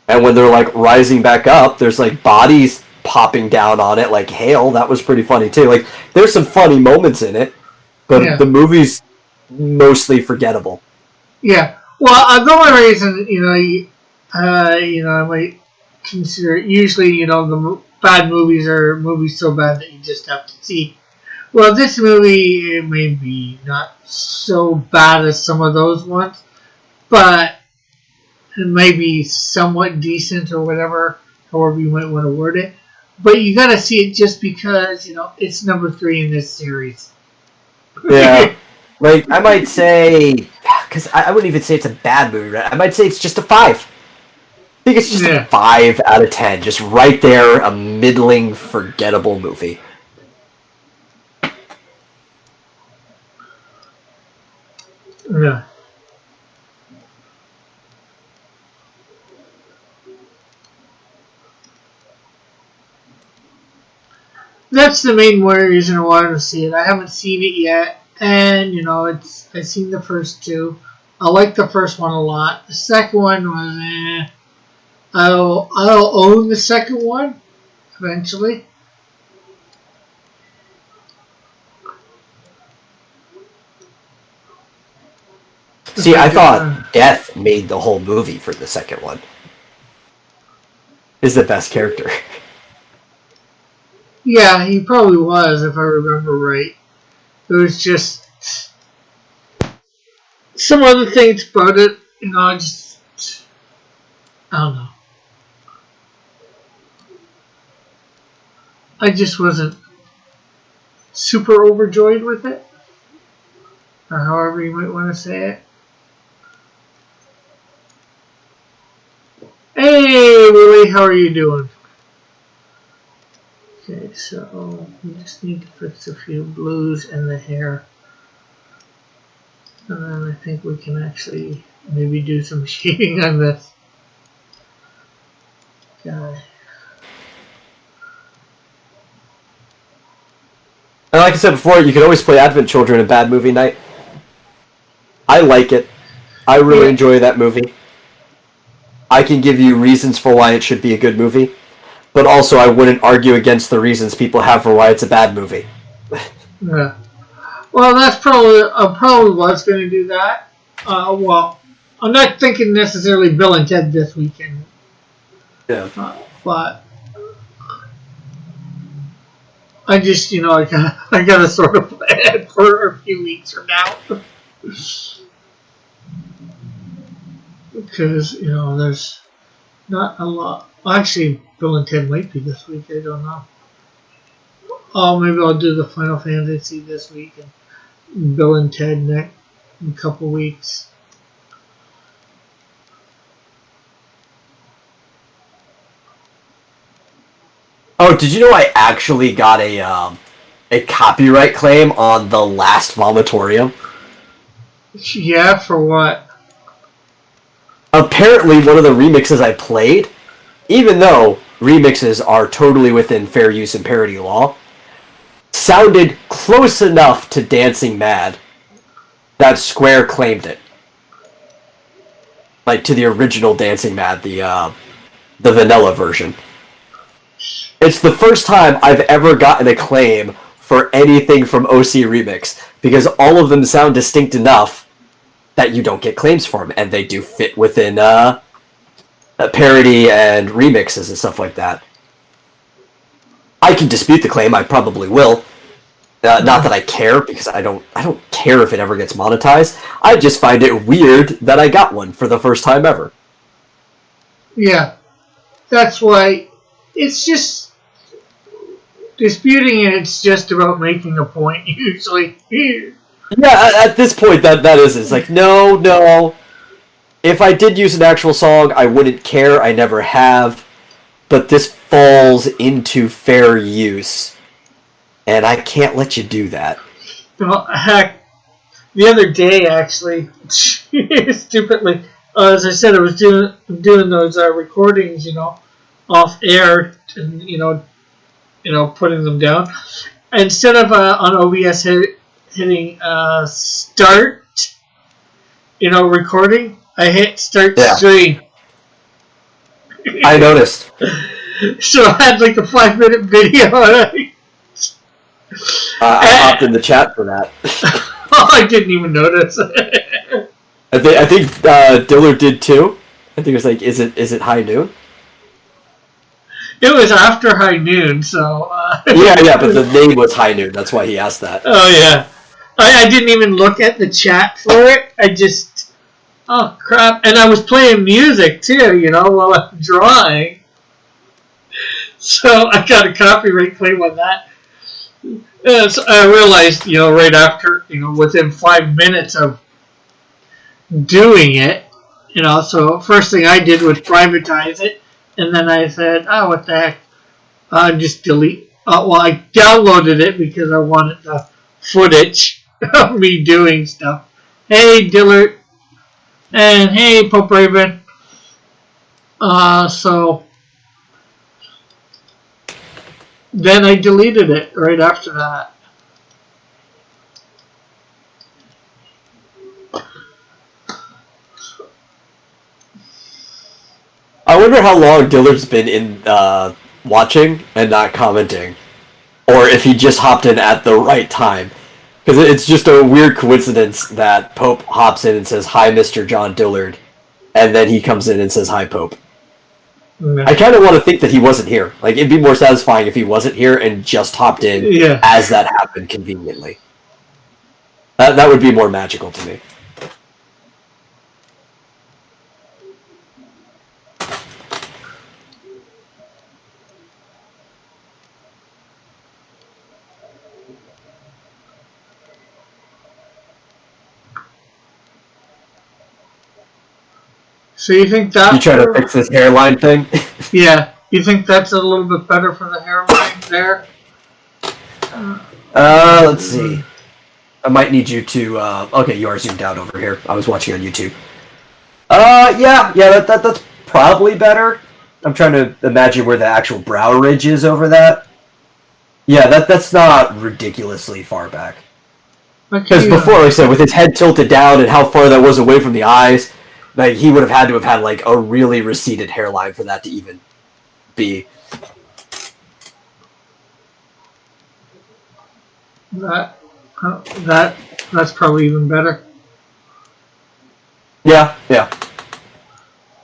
And when they're, like, rising back up, there's, like, bodies popping down on it like hail. That was pretty funny, too. Like, there's some funny moments in it, but the movie's mostly forgettable. Yeah. Well, the only reason, I might consider it, usually, the bad movies are movies so bad that you just have to see. Well, this movie, it may be not so bad as some of those ones, but it may be somewhat decent or whatever, however you might want to word it. But you gotta see it just because, it's number 3 in this series. Yeah. Like, I might say, because I wouldn't even say it's a bad movie, right? I might say it's just a 5. I think it's just a 5 out of 10. Just right there, a middling, forgettable movie. Yeah. That's the main reason I wanted to see it. I haven't seen it yet, and I've seen the first 2. I like the first one a lot. The second one was I'll own the second one eventually. See, I thought Death made the whole movie for the second one. Is the best character. Yeah, he probably was, if I remember right. It was just some other things about it, I don't know. I just wasn't super overjoyed with it, or however you might want to say it. Hey, Willie, how are you doing? Okay, so we just need to fix a few blues in the hair. And then I think we can actually maybe do some shading on this guy. And like I said before, you can always play Advent Children in Bad Movie Night. I like it. I really enjoy that movie. I can give you reasons for why it should be a good movie, but also I wouldn't argue against the reasons people have for why it's a bad movie. Yeah. Well, that's I probably was going to do that. Well, I'm not thinking necessarily Bill and Ted this weekend. Yeah. But I just, I got a sort of plan for a few weeks from now. Because, there's not a lot. Actually, Bill and Ted might be this week. I don't know. Oh, maybe I'll do the Final Fantasy this week and Bill and Ted next in a couple weeks. Oh, did you know I actually got a copyright claim on the last Vomitorium? Yeah, for what? Apparently, one of the remixes I played, even though remixes are totally within fair use and parody law, sounded close enough to Dancing Mad that Square claimed it. Like, to the original Dancing Mad, the vanilla version. It's the first time I've ever gotten a claim for anything from OC Remix, because all of them sound distinct enough that you don't get claims for them, and they do fit within parody and remixes and stuff like that. I can dispute the claim. I probably will. Not that I care, because I don't care if it ever gets monetized. I just find it weird that I got one for the first time ever. Yeah, that's why it's just disputing it. It's just about making a point usually. Yeah, at this point, that is. It's like, no. If I did use an actual song, I wouldn't care. I never have. But this falls into fair use. And I can't let you do that. Well, heck, the other day, actually, stupidly, as I said, I was doing those recordings, off air, and, putting them down. Instead of on OBS hitting start, recording, I hit start stream. I noticed. So I had like a 5-minute video. I hopped in the chat for that. Oh, I didn't even notice. I think Dillard did too. I think it was like, is it high noon? It was after high noon, so... Yeah, but the name was High Noon. That's why he asked that. Oh, yeah. I didn't even look at the chat for it. I just... Oh, crap. And I was playing music, too, while I'm drawing. So I got a copyright claim on that. So I realized, right after, within 5 minutes of doing it, so first thing I did was privatize it. And then I said, oh, what the heck, just delete. I downloaded it because I wanted the footage of me doing stuff. Hey, Dillard. And hey, Pope Raven. So then I deleted it right after that. I wonder how long Dillard's been in watching and not commenting, or if he just hopped in at the right time. Because it's just a weird coincidence that Pope hops in and says, "Hi, Mr. John Dillard," and then he comes in and says, "Hi, Pope." I kind of want to think that he wasn't here. Like, it'd be more satisfying if he wasn't here and just hopped in as that happened conveniently. That would be more magical to me. So you think that... You try to fix this hairline thing? Yeah. You think that's a little bit better for the hairline there? Let's see. I might need you to, okay, you are zoomed out over here. I was watching on YouTube. Yeah, that's probably better. I'm trying to imagine where the actual brow ridge is over that. Yeah, that's not ridiculously far back. Because before, like I said, with his head tilted down and how far that was away from the eyes, like, he would have had like a really receded hairline for that to even be. That's probably even better. Yeah.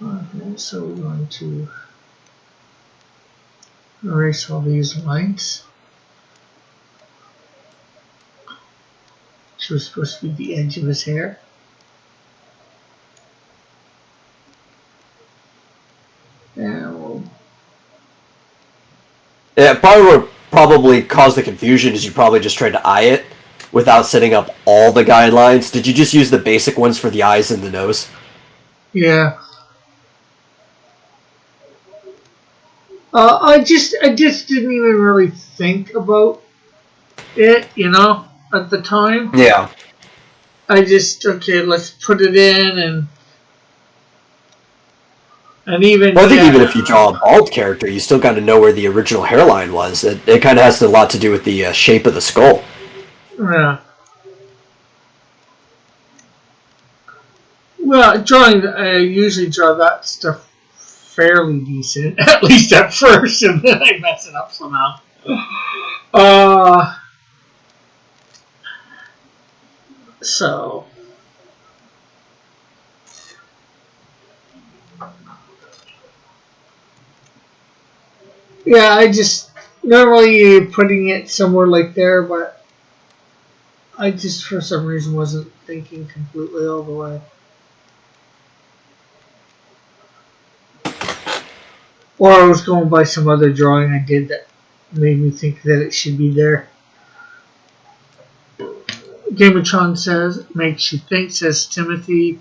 Okay, so we're going to erase all these lines. which was supposed to be the edge of his hair. And we'll... Yeah, probably caused the confusion is you probably just tried to eye it without setting up all the guidelines. Did you just use the basic ones for the eyes and the nose? Yeah. I just didn't even really think about it, at the time. Yeah. I just, okay, let's put it in and even... Well, I think even if you draw a bald character, you still got to know where the original hairline was. It kind of has a lot to do with the shape of the skull. Yeah. Well, I usually draw that stuff fairly decent, at least at first, and then I mess it up somehow. So... Yeah, I just... Normally putting it somewhere like there, but I just, for some reason, wasn't thinking completely all the way. Or I was going by some other drawing I did that made me think that it should be there. Gamatron says, makes you think, says Timothy.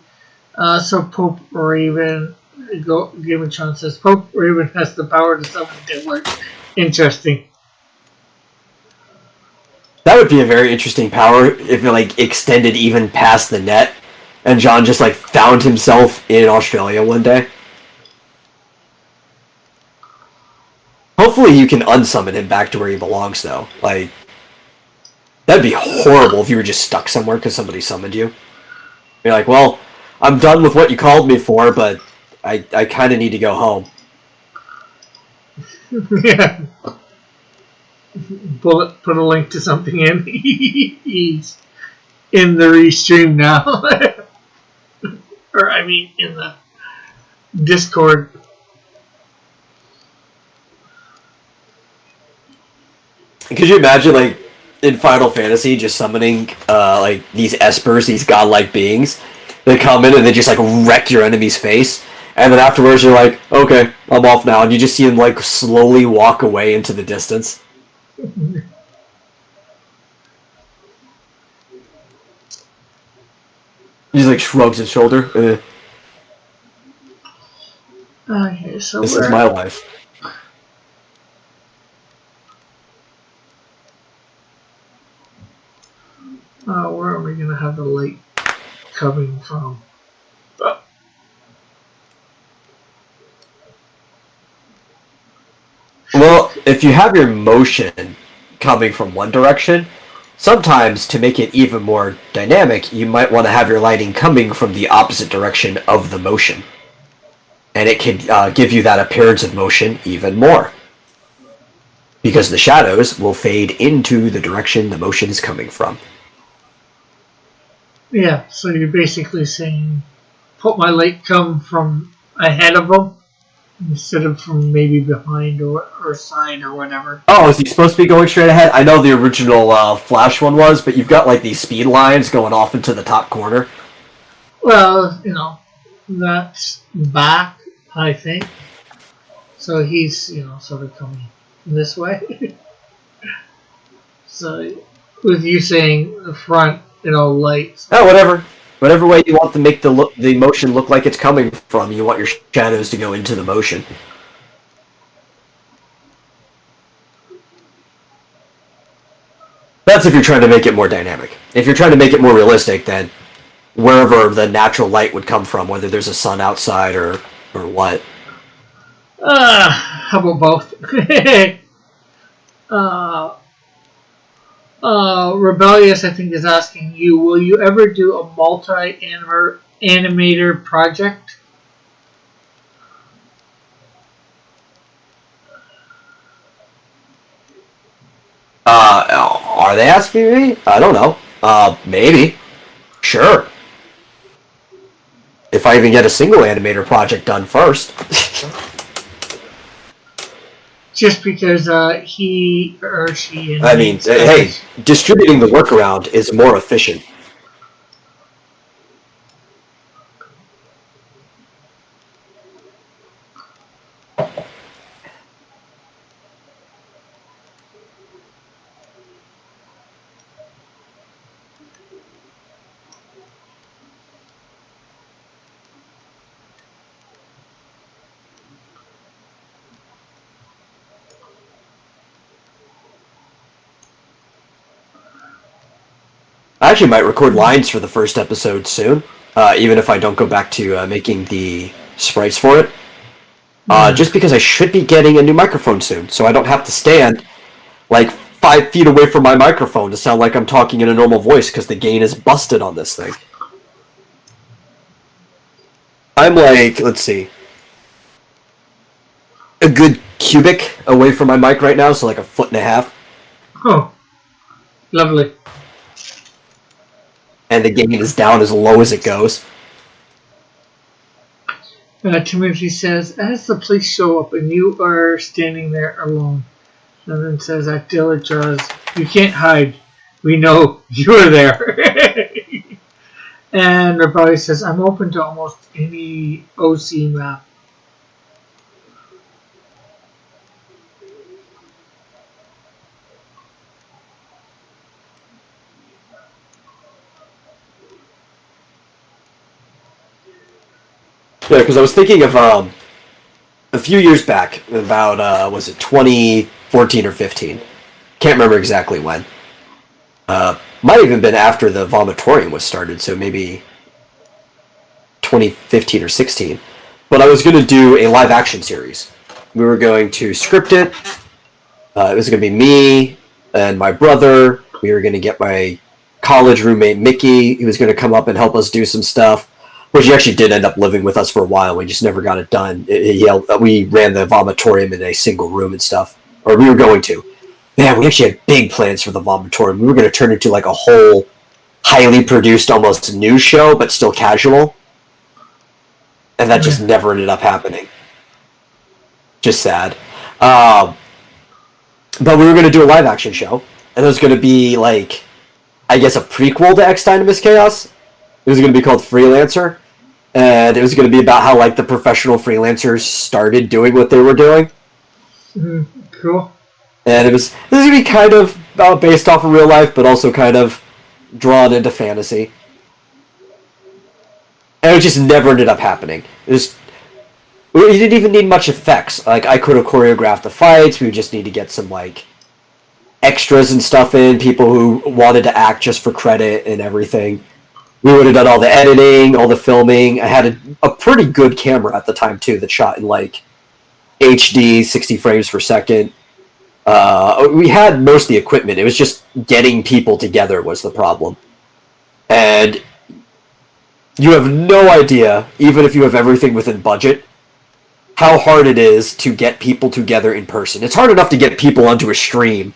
So Pope Raven... Gamatron says Pope Raven has the power to summon Diddler. Interesting. That would be a very interesting power if it extended even past the net, and John just found himself in Australia one day. Hopefully, you can unsummon him back to where he belongs, though. That'd be horrible if you were just stuck somewhere because somebody summoned you. You're like, well, I'm done with what you called me for, but I kind of need to go home. Yeah. Put a link to something in. He's in the restream now. Or, in the Discord. Could you imagine, in Final Fantasy, just summoning, these espers, these godlike beings? They come in and they just, wreck your enemy's face. And then afterwards you're like, okay, I'm off now. And you just see him, slowly walk away into the distance. He just, shrugs his shoulder. Okay, so this is my life. Where are we going to have the light coming from? Well, if you have your motion coming from one direction, sometimes to make it even more dynamic, you might want to have your lighting coming from the opposite direction of the motion. And it can give you that appearance of motion even more. Because the shadows will fade into the direction the motion is coming from. Yeah, so you're basically saying, put my light come from ahead of them, instead of from maybe behind or side or whatever. Oh, is he supposed to be going straight ahead? I know the original Flash one was, but you've got these speed lines going off into the top corner. Well, that's back, I think. So he's, sort of coming this way. So with you saying the front, lights. Oh, whatever. Whatever way you want to make the motion look like it's coming from, you want your shadows to go into the motion. That's if you're trying to make it more dynamic. If you're trying to make it more realistic, then wherever the natural light would come from, whether there's a sun outside or what. How about both? Rebellious, I think, is asking you, will you ever do a multi-animator project? Are they asking me? I don't know. Maybe. Sure. If I even get a single animator project done first. Just because he or she... hey, distributing the work around is more efficient. I actually might record lines for the first episode soon, even if I don't go back to making the sprites for it. Just because I should be getting a new microphone soon, so I don't have to stand like 5 feet away from my microphone to sound like I'm talking in a normal voice because the gain is busted on this thing. I'm like, let's see, a good cubic away from my mic right now, so like 1.5 feet. Oh, lovely. And the gain is down as low as it goes. Timothy says, as the police show up and you are standing there alone, and then says, Actilla Jaws, you can't hide. We know you're there. And Rabbi says, I'm open to almost any OC map. Yeah, because I was thinking of a few years back, about was it 2014 or 15? Can't remember exactly when. Might have even been after the Vomitorium was started, so maybe 2015 or 16. But I was going to do a live action series. We were going to script it. It was going to be me and my brother. We were going to get my college roommate Mickey. He was going to come up and help us do some stuff. Which he actually did end up living with us for a while. We just never got it done. We ran the Vomitorium in a single room and stuff. Or we were going to. Man, we actually had big plans for the Vomitorium. We were going to turn it into like a whole highly produced, almost news show, but still casual. And that just never ended up happening. Just sad. But we were going to do a live action show. And it was going to be like, I guess, a prequel to X Dynamis Chaos. It was going to be called Freelancer. And it was going to be about how, like, the professional freelancers started doing what they were doing. Cool. And this was going to be kind of based off of real life, but also kind of drawn into fantasy. And it just never ended up happening. We didn't even need much effects. Like, I could have choreographed the fights. We would just need to get some, like, extras and stuff in. People who wanted to act just for credit and everything. We would have done all the editing, all the filming. I had a pretty good camera at the time, too, that shot in, like, HD, 60 frames per second. We had most of the equipment. It was just getting people together was the problem. And you have no idea, even if you have everything within budget, how hard it is to get people together in person. It's hard enough to get people onto a stream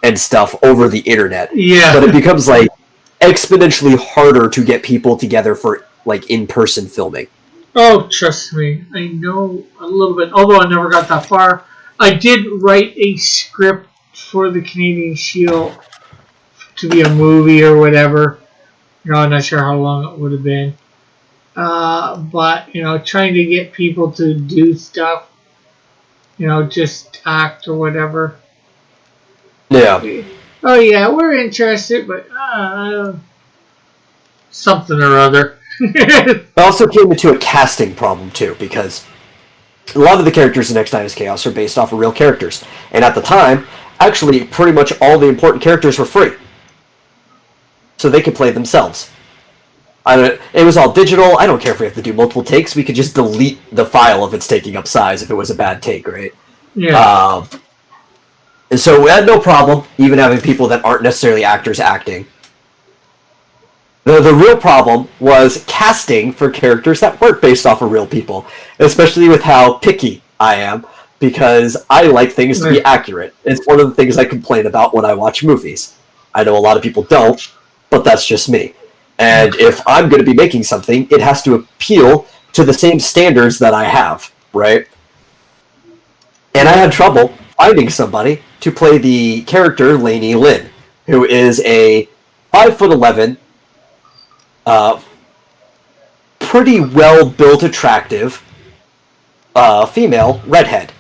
and stuff over the internet. Yeah. But it becomes, like, exponentially harder to get people together for, like, in-person filming. Oh, trust me. I know a little bit. Although I never got that far. I did write a script for the Canadian Shield to be a movie or whatever. You know, I'm not sure how long it would have been. But, you know, trying to get people to do stuff, you know, just act or whatever. Yeah. Oh, yeah, we're interested, but something or other. It also came into a casting problem, too, because a lot of the characters in X Dynamis Chaos are based off of real characters. And at the time, actually, pretty much all the important characters were free. So they could play themselves. It was all digital. I don't care if we have to do multiple takes. We could just delete the file if it's taking up size if it was a bad take, right? Yeah. And so we had no problem even having people that aren't necessarily actors acting. The real problem was casting for characters that weren't based off of real people, especially with how picky I am, because I like things to be accurate. It's one of the things I complain about when I watch movies. I know a lot of people don't, but that's just me. And if I'm going to be making something, it has to appeal to the same standards that I have, right? And I had trouble finding somebody to play the character Lainey Lynn, who is a 5'11", pretty well-built, attractive female redhead.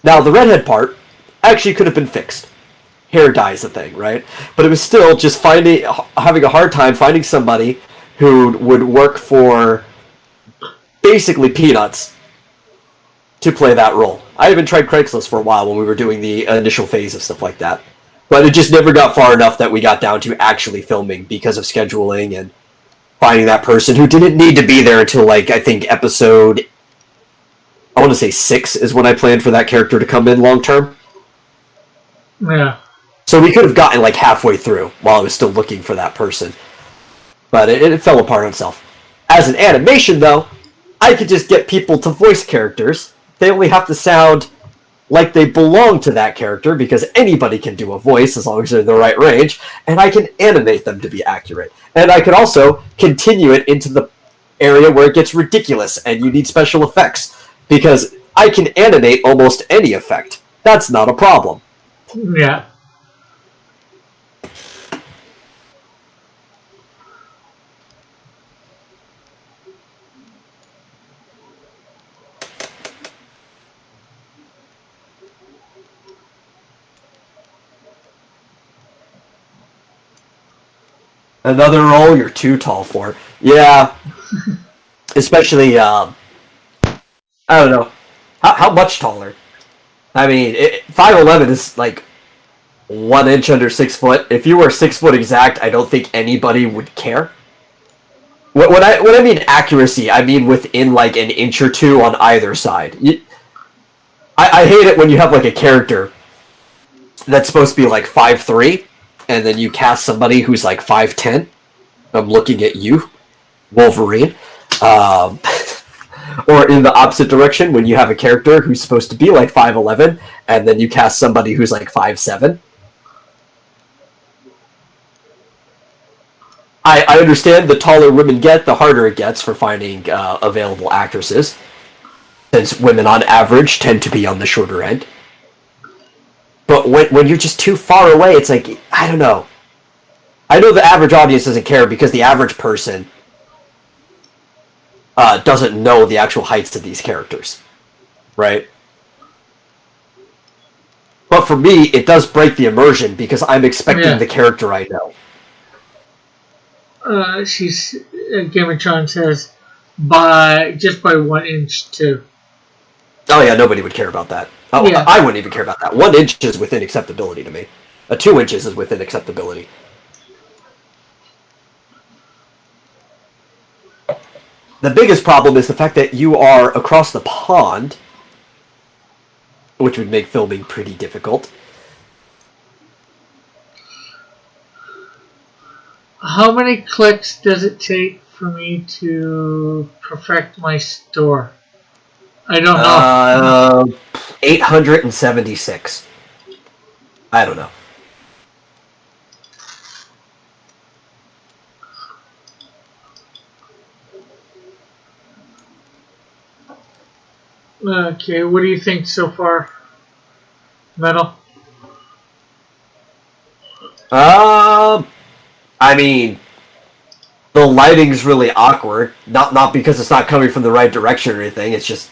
Now, the redhead part actually could have been fixed. Hair dye is a thing, right? But it was still just having a hard time finding somebody who would work for basically peanuts to play that role. I even tried Craigslist for a while when we were doing the initial phase of stuff like that. But it just never got far enough that we got down to actually filming because of scheduling and finding that person who didn't need to be there until, like, I think episode, I want to say 6 is when I planned for that character to come in long term. Yeah. So we could have gotten, like, halfway through while I was still looking for that person. But it fell apart on itself. As an animation, though, I could just get people to voice characters. They only have to sound like they belong to that character, because anybody can do a voice as long as they're in the right range, and I can animate them to be accurate. And I could also continue it into the area where it gets ridiculous and you need special effects, because I can animate almost any effect. That's not a problem. Yeah. Another role you're too tall for. Yeah. Especially, I don't know. How much taller? I mean, 5'11" is like 1 inch under 6 foot. If you were 6 foot exact, I don't think anybody would care. When I mean accuracy, I mean within like an inch or two on either side. I hate it when you have like a character that's supposed to be like 5'3", and then you cast somebody who's like 5'10". I'm looking at you, Wolverine. Or in the opposite direction, when you have a character who's supposed to be like 5'11", and then you cast somebody who's like 5'7". I understand the taller women get, the harder it gets for finding available actresses, since women on average tend to be on the shorter end. But when you're just too far away, it's like, I don't know. I know the average audience doesn't care because the average person doesn't know the actual heights of these characters, right? But for me, it does break the immersion because I'm expecting the character I know. Gamertron says, just by 1 inch too. Oh yeah, nobody would care about that. I wouldn't even care about that. 1 inch is within acceptability to me. 2 inches is within acceptability. The biggest problem is the fact that you are across the pond, which would make filming pretty difficult. How many clicks does it take for me to perfect my store? I don't know. 876. I don't know. Okay, what do you think so far, Metal? I mean, the lighting's really awkward. Not because it's not coming from the right direction or anything. It's just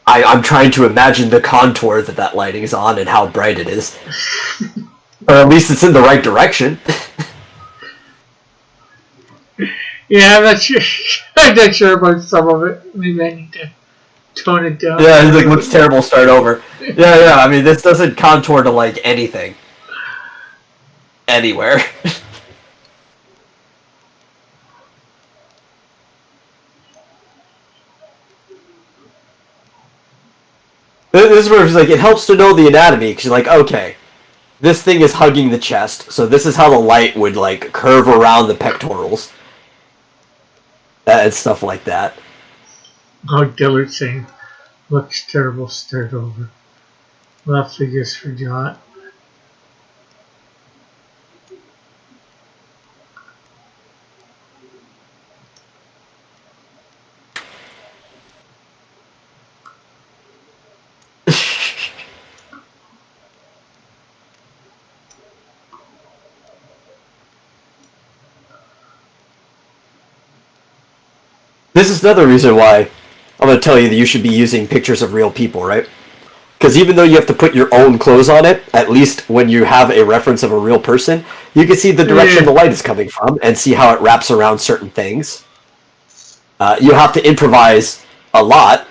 I'm trying to imagine the contour that lighting is on and how bright it is, or at least it's in the right direction. Yeah, I'm not sure. I'm not sure about some of it. Maybe I need to tone it down. Yeah, it like, looks terrible. Start over. Yeah. I mean, this doesn't contour to like anything, anywhere. This is where it's like it helps to know the anatomy because you're like, okay, this thing is hugging the chest, so this is how the light would like curve around the pectorals and stuff like that. Oh, Dillard saying, looks terrible, start over. Left figures for Jot. This is another reason why I'm going to tell you that you should be using pictures of real people, right? Because even though you have to put your own clothes on it, at least when you have a reference of a real person, you can see the direction the light is coming from and see how it wraps around certain things. You have to improvise a lot,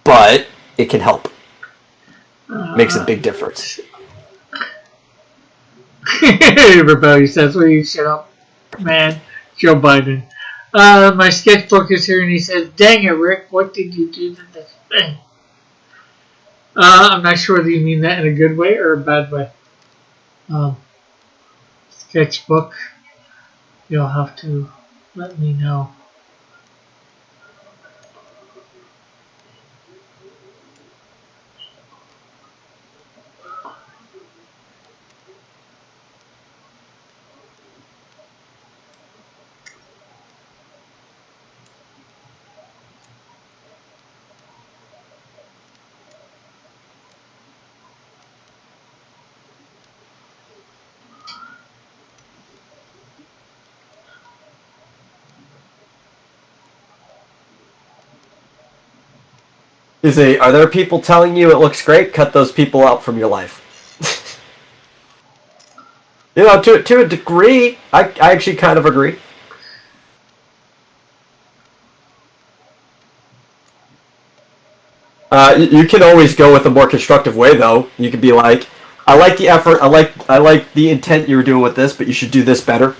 but it can help. Makes a big difference. Rebellious, that's what you shut up, man. Joe Biden. My sketchbook is here and he says, dang it, Rick, what did you do to this thing? I'm not sure whether you mean that in a good way or a bad way. Sketchbook, you'll have to let me know. You see, are there people telling you it looks great? Cut those people out from your life. You know, to a degree, I actually kind of agree. You can always go with a more constructive way, though. You could be like, "I like the effort. I like the intent you were doing with this, but you should do this better."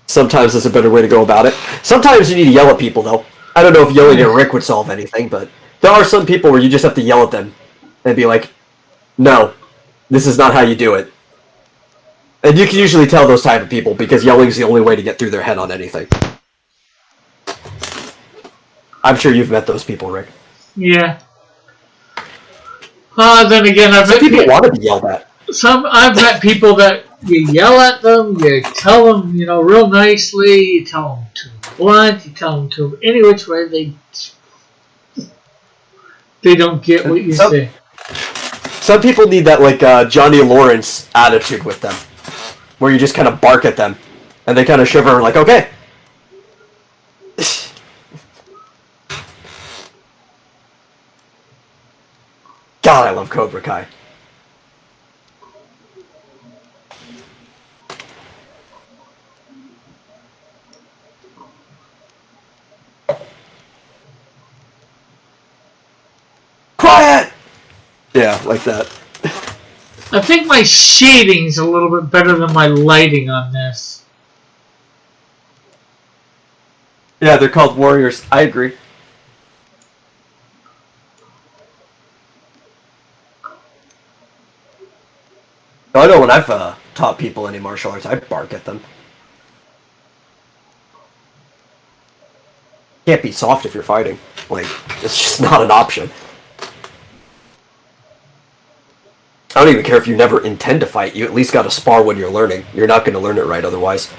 Sometimes there's a better way to go about it. Sometimes you need to yell at people, though. I don't know if yelling at Rick would solve anything, but there are some people where you just have to yell at them and be like, "No, this is not how you do it." And you can usually tell those type of people because yelling is the only way to get through their head on anything. I'm sure you've met those people, Rick. Yeah. Then again, Some people want to be yelled at. I've met people that you yell at them, you tell them, real nicely, you tell them to blunt, you tell them to any which way, they don't get what you say. Some people need that Johnny Lawrence attitude with them, where you just kind of bark at them, and they kind of shiver like, okay. God, I love Cobra Kai. Quiet! Yeah, like that. I think my shading's a little bit better than my lighting on this. Yeah, they're called warriors. I agree. I know when I've taught people any martial arts, I bark at them. Can't be soft if you're fighting. It's just not an option. I don't even care if you never intend to fight. You at least got to spar when you're learning. You're not going to learn it right otherwise.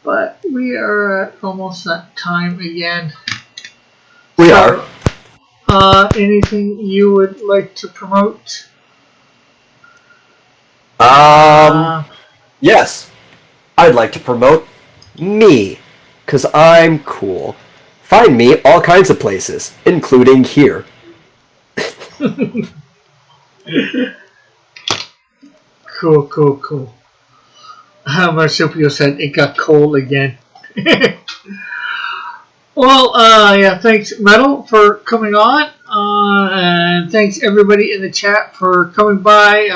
But we are at almost that time again. We are. Anything you would like to promote? Yes. I'd like to promote me, because I'm cool. Find me all kinds of places, including here. Cool. Marsupial said it got cold again. Well, yeah, thanks, Metal, for coming on. And thanks, everybody in the chat, for coming by.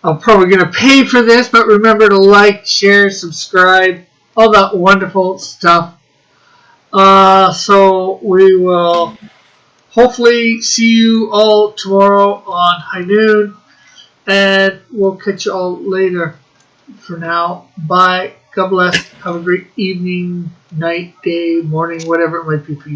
I'm probably going to pay for this, but remember to like, share, subscribe, all that wonderful stuff. So we will hopefully see you all tomorrow on High Noon, and we'll catch you all later. For now, bye. God bless. Have a great evening, night, day, morning, whatever it might be for you.